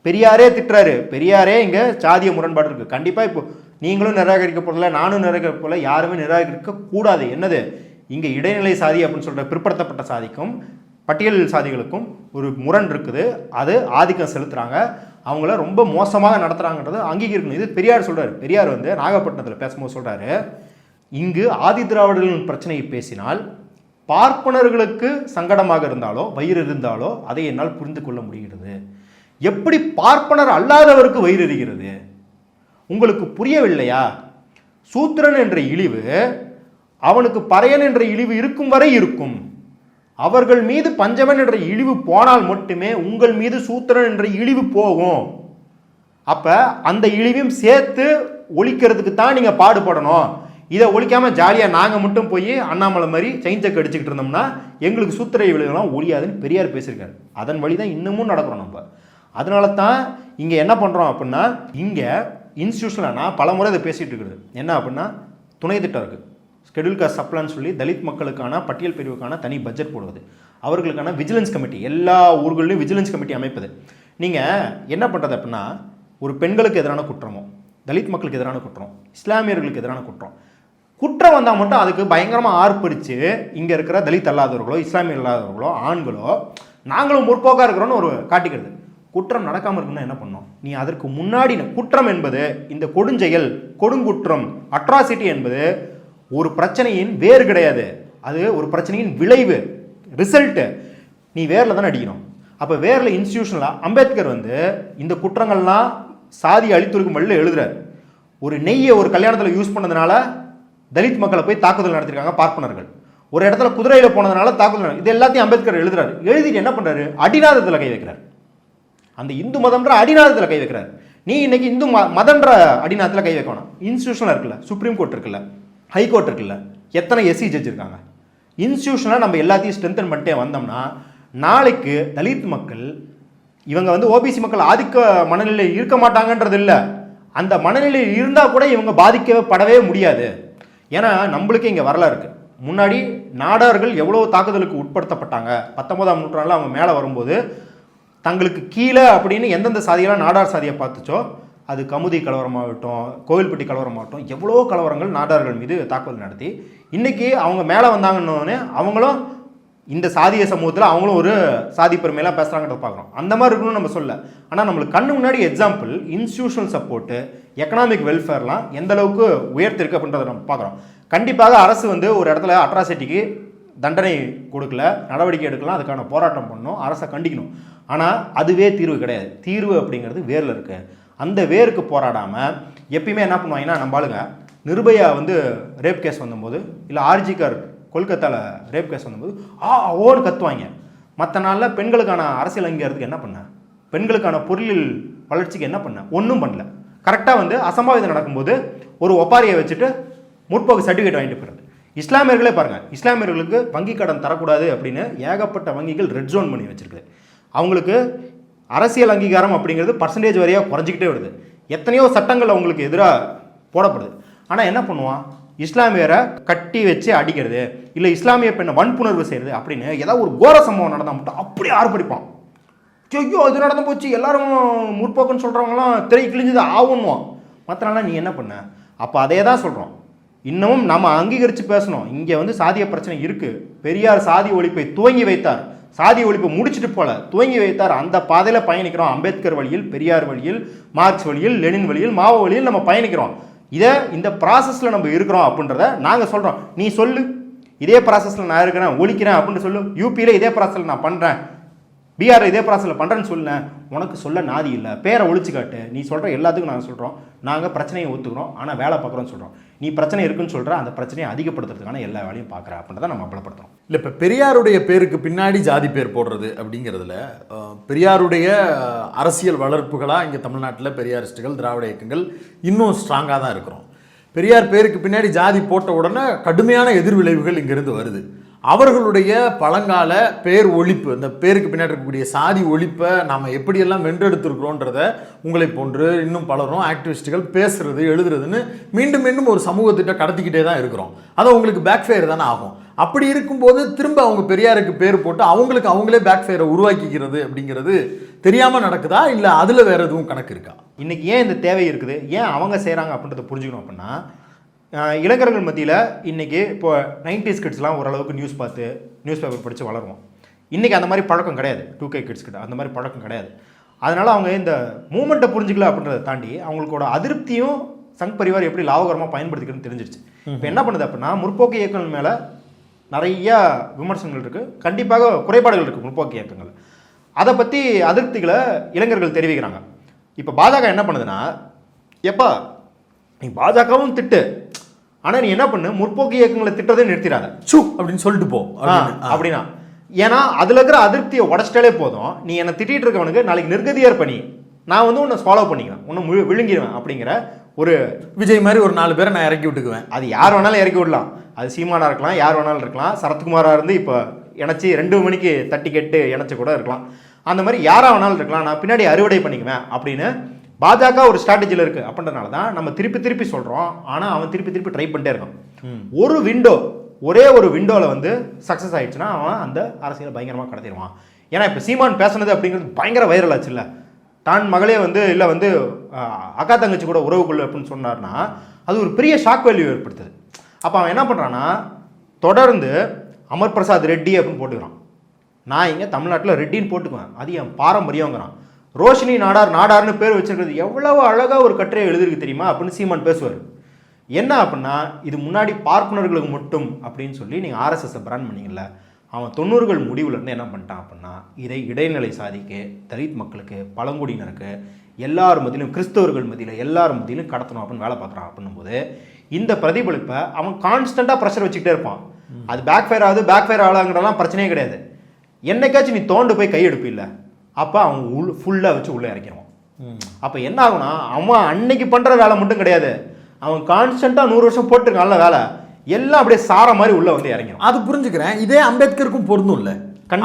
பெரியாரே திட்டுறாரு, பெரியாரே இங்கே சாதிய முரண்பாடு இருக்குது. கண்டிப்பாக இப்போ நீங்களும் நிராகரிக்க போதில்லை, நானும் நிராகரிக்க போதில்லை, யாருமே நிராகரிக்க கூடாது. என்னது, இங்கே இடைநிலை சாதி அப்படின்னு சொல்கிற பிற்படுத்தப்பட்ட சாதிக்கும் பட்டியல் சாதிகளுக்கும் ஒரு முரண் இருக்குது. அது ஆதிக்கம் செலுத்துகிறாங்க, அவங்கள ரொம்ப மோசமாக நடத்துகிறாங்கன்றது அங்கீகரிக்கணும். இது பெரியார் சொல்கிறார். பெரியார் வந்து நாகப்பட்டினத்தில் பேசும்போது சொல்கிறாரு, இங்கு ஆதி திராவிடர்களின் பிரச்சனையை பேசினால் பார்ப்பனர்களுக்கு சங்கடமாக இருந்தாலோ வயிறு இருந்தாலோ அதை என்னால் புரிந்து கொள்ள முடிகிறது. எப்படி பார்ப்பனர் அல்லாதவருக்கு வயிறு எறிகிறது உங்களுக்கு புரியவில்லையா? சூத்திரன் என்ற இழிவு அவனுக்கு பறையன் என்ற இழிவு இருக்கும் வரை இருக்கும். அவர்கள் மீது பஞ்சவன் என்ற இழிவு போனால் மட்டுமே உங்கள் மீது சூத்திரன் என்ற இழிவு போகும். அப்ப அந்த இழிவையும் சேர்த்து ஒழிக்கிறதுக்கு தான் நீங்க பாடுபடணும். இதை ஒழிக்காமல் ஜாலியாக நாங்கள் மட்டும் போய் அண்ணாமலை மாதிரி செயின் செக் அடிச்சுக்கிட்டு இருந்தோம்னா எங்களுக்கு சூத்திரை விளைவுலாம் ஒழியாதுன்னு பெரியார் பேசியிருக்காரு. அதன் வழி தான் இன்னமும் நடக்கிறோம் நம்ம. அதனால தான் இங்கே என்ன பண்ணுறோம் அப்படின்னா, இங்கே இன்ஸ்டியூஷனில் நான் பல முறை இதை பேசிகிட்டு இருக்கிறது என்ன அப்படின்னா, துணை திட்டம் இருக்குது, ஷெட்யூல் காஸ்ட் சப்ளான்னு சொல்லி தலித் மக்களுக்கான பட்டியல் பிரிவுக்கான தனி பட்ஜெட் போடுவது, அவர்களுக்கான விஜிலன்ஸ் கமிட்டி, எல்லா ஊர்களையும் விஜிலன்ஸ் கமிட்டி அமைப்பது. நீங்கள் என்ன பண்ணுறது அப்படின்னா, ஒரு பெண்களுக்கு எதிரான குற்றமோ, தலித் மக்களுக்கு எதிரான குற்றம், இஸ்லாமியர்களுக்கு எதிரான குற்றம் வந்தால் மட்டும் அதுக்கு பயங்கரமாக ஆர்ப்பரித்து இங்கே இருக்கிற தலித் அல்லாதவர்களோ இஸ்லாமியர் இல்லாதவர்களோ ஆண்களோ நாங்களும் முற்போக்காக இருக்கிறோன்னு ஒரு காட்டிக்கிறது. குற்றம் நடக்காமல் இருக்குன்னா என்ன பண்ணோம்? நீ அதற்கு முன்னாடி குற்றம் என்பது இந்த கொடுஞ்செயல், கொடுங்குற்றம், அட்ராசிட்டி என்பது ஒரு பிரச்சனையின் வேறு கிடையாது, அது ஒரு பிரச்சனையின் விளைவு, ரிசல்ட்டு. நீ வேரில் தானே அடிக்கணும். அப்போ வேரில் இன்ஸ்டியூஷனில் அம்பேத்கர் வந்து இந்த குற்றங்கள்லாம் சாதி அழித்துறைக்கும் வழியில் எழுதுறாரு. ஒரு நெய்யை ஒரு கல்யாணத்தில் யூஸ் பண்ணதுனால தலித் மக்களை போய் தாக்குதல் நடத்திருக்காங்க பார்ப்பனர்கள். ஒரு இடத்துல குதிரையில் போனதுனால தாக்குதல், இது எல்லாத்தையும் அம்பேத்கர் எழுதுறாரு. எழுதிட்டு என்ன பண்ணுறாரு? அடிநாதத்தில் கை வைக்கிறார். அந்த இந்து மதம்ன்ற அடிநாதத்தில் கை வைக்கிறார். நீ இன்னைக்கு இந்து மதன்ற அடிநாதத்தில் கை வைக்கணும். இன்ஸ்டியூஷனில் இருக்குல்ல, சுப்ரீம் கோர்ட் இருக்குல்ல, ஹைகோர்ட் இருக்குல்ல, எத்தனை எஸ்சி ஜட்ஜ் இருக்காங்க. இன்ஸ்டியூஷனாக நம்ம எல்லாத்தையும் ஸ்ட்ரென்தன் பண்ணிட்டே வந்தோம்னா நாளைக்கு தலித் மக்கள் இவங்க வந்து ஓபிசி மக்கள் ஆதிக்க மனநிலையில் இருக்க மாட்டாங்கன்றது இல்லை, அந்த மனநிலையில் இருந்தால் கூட இவங்க பாதிக்கப்படவே முடியாது. ஏன்னா நம்மளுக்கு இங்கே வரலாறு இருக்குது. முன்னாடி நாடார்கள் எவ்வளோ தாக்குதலுக்கு உட்படுத்தப்பட்டாங்க. 19ஆம் நூற்றாண்டில் அவங்க மேலே வரும்போது தங்களுக்கு கீழே அப்படின்னு எந்தெந்த சாதியெல்லாம் நாடார் சாதியை பார்த்துச்சோ, அது கமுதி கலவரமாகட்டும், கோவில்பட்டி கலவரமாகட்டும், எவ்வளோ கலவரங்கள் நாடார்கள் மீது தாக்குதல் நடத்தி இன்றைக்கி அவங்க மேலே வந்தாங்கன்னொன்னே அவங்களும் இந்த சாதிய சமூகத்தில் அவங்களும் ஒரு சாதி பெருமையெல்லாம் பேசுகிறாங்கன்றத பார்க்குறோம். அந்த மாதிரி இருக்கணும்னு நம்ம சொல்ல. ஆனால் நம்மளுக்கு கண்ணு முன்னாடி எக்ஸாம்பிள் இன்ஸ்டியூஷனல் சப்போர்ட்டு, எக்கனாமிக் வெல்ஃபேர்லாம் எந்த அளவுக்கு உயர்த்திருக்கு அப்படின்றத நம்ம பார்க்குறோம். கண்டிப்பாக அரசு வந்து ஒரு இடத்துல அட்ராசிட்டிக்கு தண்டனை கொடுக்கல, நடவடிக்கை எடுக்கலாம், அதுக்கான போராட்டம் பண்ணணும், அரசை கண்டிக்கணும். ஆனால் அதுவே தீர்வு கிடையாது. தீர்வு அப்படிங்கிறது வேரில் இருக்குது. அந்த வேருக்கு போராடாமல் எப்பயுமே என்ன பண்ணுவாங்கன்னா, நம்ம ஆளுங்க நிர்பயா வந்து ரேப் கேஸ் வந்தபோது, இல்லை ஆர்ஜிகர் கொல்கத்தாவில் ரேப் கேஸ் வந்தபோது ஓன்னு கத்துவாங்க. மற்ற நாளில் பெண்களுக்கான அரசியல் அங்கீகாரத்துக்கு என்ன பண்ண, பெண்களுக்கான பொருளியல் வளர்ச்சிக்கு என்ன பண்ண, ஒன்றும் பண்ணல. கரெக்டாக வந்து அசம்பாவிதம் நடக்கும்போது ஒரு ஒப்பாரியை வச்சுட்டு முற்போக்கு சர்டிஃபிகேட் வாங்கிட்டு போகிறது. இஸ்லாமியர்களே பாருங்கள், இஸ்லாமியர்களுக்கு வங்கி கடன் தரக்கூடாது அப்படின்னு ஏகப்பட்ட வங்கிகள் ரெட் ஜோன் பண்ணி வச்சுருக்குது. அவங்களுக்கு அரசியல் அங்கீகாரம் அப்படிங்கிறது பர்சன்டேஜ் வரையாக குறைஞ்சிக்கிட்டே வருது. எத்தனையோ சட்டங்கள் அவங்களுக்கு எதிராக போடப்படுது. ஆனால் என்ன பண்ணுவான்? இஸ்லாமியரை கட்டி வச்சு அடிக்கிறது, இல்லை இஸ்லாமிய பெண்ணை வன்புணர்வு செய்கிறது அப்படின்னு ஏதாவது ஒரு கோர சம்பவம் நடந்தால் மட்டும் அப்படியே ஆர்ப்பரிப்பான். ஐயோ இது நடந்து போச்சு, எல்லாரும் முற்போக்குன்னு சொல்கிறவங்களாம் திரை கிழிஞ்சது ஆகுன்னுவான். மற்ற நாளாக நீ என்ன பண்ண? அப்போ அதே தான் சொல்கிறோம். இன்னமும் நம்ம அங்கீகரித்து பேசணும். இங்கே வந்து சாதிய பிரச்சனை இருக்குது. பெரியார் சாதி ஒழிப்பை துவங்கி வைத்தார், சாதி ஒழிப்பை முடிச்சுட்டு போல துவங்கி வைத்தார். அந்த பாதையில் பயணிக்கிறோம். அம்பேத்கர் வழியில், பெரியார் வழியில், மார்க்ஸ் வழியில், லெனின் வழியில், மாவோ வழியில் நம்ம பயணிக்கிறோம். இதை இந்த ப்ராசஸில் நம்ம இருக்கிறோம் அப்படின்றத நாங்கள் சொல்கிறோம். நீ சொல்லு, இதே ப்ராசஸில் நான் இருக்கிறேன், ஒழிக்கிறேன் அப்படின்னு சொல்லு. யூபியில் இதே ப்ராசஸில் நான் பண்ணுறேன், பீகார் இதே ப்ராசஸில் பண்ணுறேன்னு சொல்லேன். உனக்கு சொல்ல நாதி இல்லை, பேரை ஒழிச்சு காட்டு. நீ சொல்கிற எல்லாத்துக்கும் நாங்கள் சொல்கிறோம், நாங்கள் பிரச்சனையை ஒத்துக்கிறோம், ஆனால் வேலை பார்க்குறோன்னு சொல்கிறோம். நீ பிரச்சனை இருக்குன்னு சொல்கிற, அந்த பிரச்சனையை அதிகப்படுத்துறதுக்கான எல்லா வேலையும் பார்க்குற அப்படின்றத நம்ம அம்பலப்படுத்துகிறோம். இல்லை, இப்போ பெரியாருடைய பேருக்கு பின்னாடி ஜாதி பேர் போடுறது அப்படிங்கிறதுல பெரியாருடைய அரசியல் வளர்ப்புகளாக இங்கே தமிழ்நாட்டில் பெரியாரிஸ்டுகள், திராவிட இயக்கங்கள் இன்னும் ஸ்ட்ராங்காக தான் இருக்கிறோம். பெரியார் பேருக்கு பின்னாடி ஜாதி போட்ட உடனே கடுமையான எதிர்விளைவுகள் இங்கேருந்து வருது. அவர்களுடைய பழங்கால பேர் ஒழிப்பு, இந்த பேருக்கு பின்னாடி இருக்கக்கூடிய சாதி ஒழிப்பை நாம் எப்படியெல்லாம் வென்றெடுத்துருக்கிறோன்றத உங்களை போன்று இன்னும் பலரும் ஆக்டிவிஸ்ட்டுகள் பேசுறது, எழுதுறதுன்னு மீண்டும் மீண்டும் ஒரு சமூகத்திட்ட கடத்திக்கிட்டே தான் இருக்கிறோம். அது உங்களுக்கு பேக் ஃபயர் தானே ஆகும். அப்படி இருக்கும்போது திரும்ப அவங்க பெரியாருக்கு பேர் போட்டு அவங்களுக்கு அவங்களே பேக் ஃபயரை உருவாக்கிக்கிறது அப்படிங்கிறது தெரியாமல் நடக்குதா, இல்லை அதில் வேறு எதுவும் கணக்கு இருக்கா? இன்றைக்கி ஏன் இந்த தேவை இருக்குது, ஏன் அவங்க செய்கிறாங்க அப்படின்றத புரிஞ்சுக்கணும். அப்படின்னா இளைஞர்கள் மத்தியில் இன்றைக்கி இப்போ 90s கிட்ஸ்லாம் ஓரளவுக்கு நியூஸ் பார்த்து நியூஸ் பேப்பர் படித்து வளருவோம். இன்றைக்கி அந்த மாதிரி பழக்கம் கிடையாது. 2K கிட்ஸ் கிட்ட அந்த மாதிரி பழக்கம் கிடையாது. அதனால் அவங்க இந்த மூமெண்ட்டை புரிஞ்சிக்கல அப்படின்றத தாண்டி அவங்களோட அதிருப்தியும் சங் பரிவார் எப்படி லாபகரமாக பயன்படுத்திக்கிறதுன்னு தெரிஞ்சிருச்சு. இப்போ என்ன பண்ணுது அப்படின்னா, முற்போக்கு இயக்கங்கள் மேலே நிறையா விமர்சனங்கள் இருக்குது, கண்டிப்பாக குறைபாடுகள் இருக்குது முற்போக்கு இயக்கங்கள். அதை பற்றி அதிருப்திகளை இளைஞர்கள் தெரிவிக்கிறாங்க. இப்போ பாஜக என்ன பண்ணுதுன்னா, எப்பா நீ பாஜகவும் திட்டு, ஆனால் நீ என்ன பண்ணு, முற்போக்கு இயக்கங்களை திட்டத்தை நிறுத்திடாத அப்படின்னு சொல்லிட்டு போ அப்படின்னா. ஏன்னா அதில் இருக்கிற அதிருப்தியை உடச்சிட்டாலே போதும், நீ என்னை திட்டிகிட்டு இருக்கவனுக்கு நாளைக்கு நிர்கதியார் பண்ணி நான் வந்து உன்னை ஃபாலோ பண்ணிக்கிறேன், உன்னை விழுங்கிடுவேன் அப்படிங்கிற ஒரு விஜய் மாதிரி ஒரு 4 பேரை நான் இறக்கி விட்டுக்குவேன். அது யார் வேணாலும் இறக்கி விடலாம். அது சீமானா இருக்கலாம், யார் வேணாலும் இருக்கலாம், சரத்குமாரா இருந்து இப்போ இணைச்சி 2 மணிக்கு தட்டி கெட்டு இணைச்சி கூட இருக்கலாம். அந்த மாதிரி யாரா வேணாலும் இருக்கலாம், நான் பின்னாடி அறுவடை பண்ணிக்குவேன் அப்படின்னு பாஜக ஒரு ஸ்ட்ராட்டஜியில் இருக்குது. அப்படின்றனால தான் நம்ம திருப்பி சொல்கிறோம். ஆனால் அவன் திருப்பி ட்ரை பண்ணிட்டே இருக்கான். ஒரு விண்டோ, ஒரே ஒரு விண்டோவில் வந்து சக்ஸஸ் ஆயிடுச்சுன்னா அவன் அந்த அரசியலை பயங்கரமாக கடத்திடுவான். ஏன்னா இப்போ சீமான் பேசுனது அப்படிங்கிறது பயங்கர வைரல் ஆச்சு இல்லை. தான் மகளே வந்து இல்லை வந்து அக்கா தங்கச்சி கூட உறவு கொள்ளு அப்படின்னு சொன்னார்னா அது ஒரு பெரிய ஷாக் வேல்யூ ஏற்படுத்துது. அப்போ அவன் என்ன பண்ணுறான்னா தொடர்ந்து அமர் பிரசாத் ரெட்டி அப்படின்னு போட்டுக்கிறான். நான் இங்கே தமிழ்நாட்டில் ரெட்டின்னு போட்டுக்குவேன், அது என் பாரம்பரியங்கிறான். ரோஷினி நாடார்னு பேர் வச்சிருக்கிறது எவ்வளவு அழகாக ஒரு கட்டுரையை எழுதிருக்கு தெரியுமா அப்படின்னு சீமான் பேசுவார். என்ன அப்படின்னா இது முன்னாடி பார்ப்பனர்களுக்கு மட்டும் அப்படின்னு சொல்லி நீங்கள் ஆர்எஸ்எஸ்ஸை பிராண்ட் பண்ணிங்கல்ல, அவன் 90கள் முடிவுலேருந்து என்ன பண்ணிட்டான் அப்படின்னா இதை இடைநிலை சாதிக்கு, தலித் மக்களுக்கு, பழங்குடியினருக்கு, எல்லார் மத்தியிலும், கிறிஸ்தவர்கள் மத்தியில் எல்லார் மத்தியிலும் கடத்தணும் அப்படின்னு வேலை பார்க்குறான். அப்படின்னும்போது இந்த பிரதிபலிப்பை அவன் கான்ஸ்டண்ட்டாக ப்ரெஷர் வச்சுக்கிட்டே இருப்பான். அது பேக் ஃபயர் ஆகுங்கிறதெல்லாம் பிரச்சனையே கிடையாது. என்னைக்காச்சும் நீ தோண்டு போய் கையெடுப்பில்லை, அப்போ அவன் ஃபுல்லாக வச்சு உள்ளே இறக்கிடுவான். அப்போ என்ன ஆகுனா அவன் அன்னைக்கு பண்ணுற வேலை மட்டும் கிடையாது, அவன் கான்ஸ்டண்ட்டாக 100 வருஷம் போட்டிருக்கான்ல வேலை, எல்லாம் அப்படியே சார மாதிரி உள்ள வந்து இறங்கிடும். அது புரிஞ்சுக்கிறேன். இதே அம்பேத்கருக்கும் பொருந்தும் இல்லை.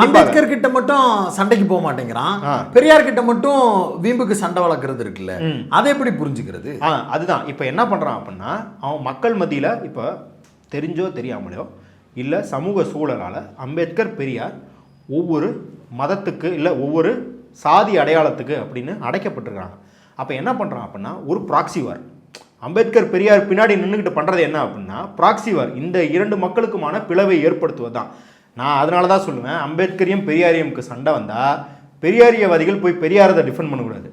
அம்பேத்கர் கிட்ட மட்டும் சண்டைக்கு போக மாட்டேங்கிறான், பெரியார் கிட்ட மட்டும் வீம்புக்கு சண்டை வளர்க்கறது இருக்குல்ல, அதை எப்படி புரிஞ்சுக்கிறது? அதுதான் இப்போ என்ன பண்ணுறான் அப்படின்னா அவன் மக்கள் மத்தியில் இப்போ தெரிஞ்சோ தெரியாமலையோ இல்லை சமூக சூழலால் அம்பேத்கர் பெரியார் ஒவ்வொரு மதத்துக்கு இல்லை ஒவ்வொரு சாதி அடையாளத்துக்கு அப்படின்னு அடைக்கப்பட்டிருக்கிறாங்க. அப்போ என்ன பண்ணுறான் அப்படின்னா ஒரு ப்ராக்சி வார். அம்பேத்கர் பெரியார் பின்னாடி நின்றுக்கிட்டு பண்ணுறது என்ன அப்படின்னா ப்ராக்சி வார், இந்த 2 மக்களுக்குமான பிளவை ஏற்படுத்துவது தான். நான் அதனால தான் சொல்லுவேன், அம்பேத்கரையும் பெரியாரியமுக்கு சண்டை வந்தால் பெரியாரியவாதிகள் போய் பெரியாரதை டிஃபெண்ட் பண்ணக்கூடாது,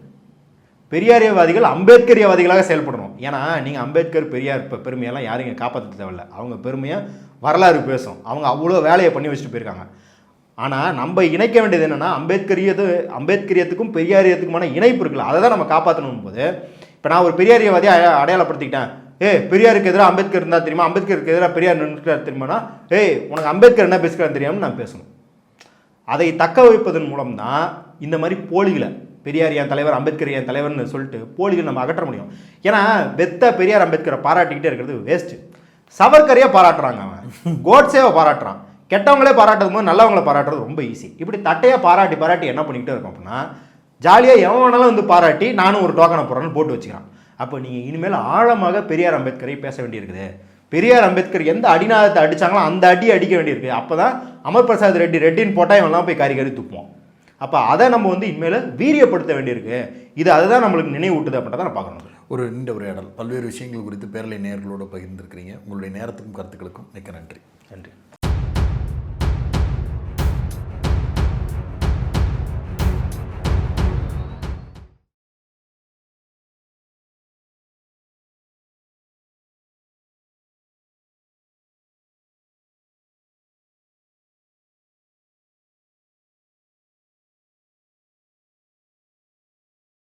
பெரியாரியவாதிகள் அம்பேத்கரியவாதிகளாக செயல்படணும். ஏன்னா நீங்கள் அம்பேத்கர் பெரியார் இப்போ பெருமையெல்லாம் யாரும் இங்கே காப்பாற்ற தேவையில்லை, அவங்க பெருமையாக வரலாறு பேசும், அவங்க அவ்வளோ வேலையை பண்ணி வச்சுட்டு போயிருக்காங்க. ஆனால் நம்ம இணைக்க வேண்டியது என்னென்னா அம்பேத்கரியத்துக்கும் பெரியாரியத்துக்குமான இணைப்பு இருக்குல்ல, அதை தான் நம்ம காப்பாற்றணும். போது இப்போ நான் ஒரு பெரியாரியவாதியை அடையாளப்படுத்திக்கிட்டேன், பெரியாருக்கு எதிராக அம்பேத்கர் இருந்தால் தெரியுமா, அம்பேத்கருக்கு எதிராக பெரியார் நின்றுக்கிறார் தெரியுமானா, உனக்கு அம்பேத்கர் என்ன பேசுகிறான்னு தெரியாமல் நான் பேசணும். அதை தக்க வைப்பதன் மூலம் தான் இந்த மாதிரி போலிகளை பெரியார் என் தலைவர், அம்பேத்கர் என் தலைவர்னு சொல்லிட்டு போலிகள் நம்ம அகற்ற முடியும். ஏன்னா பெத்த பெரியார் அம்பேத்கரை பாராட்டிக்கிட்டே இருக்கிறது வேஸ்ட்டு. சவர்கரையே பாராட்டுறாங்க, அவன் கோட்ஸேவை பாராட்டுறான். கெட்டவங்களே பாராட்டுறது போது நல்லவங்களை பாராட்டுறது ரொம்ப ஈஸி. இப்படி தட்டையாக பாராட்டி என்ன பண்ணிக்கிட்டே இருக்கோம் அப்படின்னா ஜாலியாக எவன் வேணாலும் வந்து பாராட்டி நானும் ஒரு டோக்கனை போடுறேன்னு போட்டு வச்சுக்கிறான். அப்போ நீங்கள் இனிமேல் ஆழமாக பெரியார் அம்பேத்கரை பேச வேண்டியிருக்குது. பெரியார் அம்பேத்கர் எந்த அடிநாதத்தை அடித்தாங்களோ அந்த அடியை அடிக்க வேண்டியிருக்கு. அப்போ தான் அமர் பிரசாத் ரெட்டின்னு போட்டால் இவன்லாம் போய் காரி துப்புவோம். அப்போ அதை நம்ம வந்து இனிமேல் வீரியப்படுத்த வேண்டியிருக்கு. இது அதுதான் நம்மளுக்கு நினைவூட்டுது அப்படின்றத நான் பார்க்கணும். ஒரு நீண்ட உரையாடல், பல்வேறு விஷயங்கள் குறித்து பேரலை நேயர்களோடு பகிர்ந்திருக்கிறீங்க. உங்களுடைய நேரத்துக்கும் கருத்துக்களுக்கும் மிக்க நன்றி.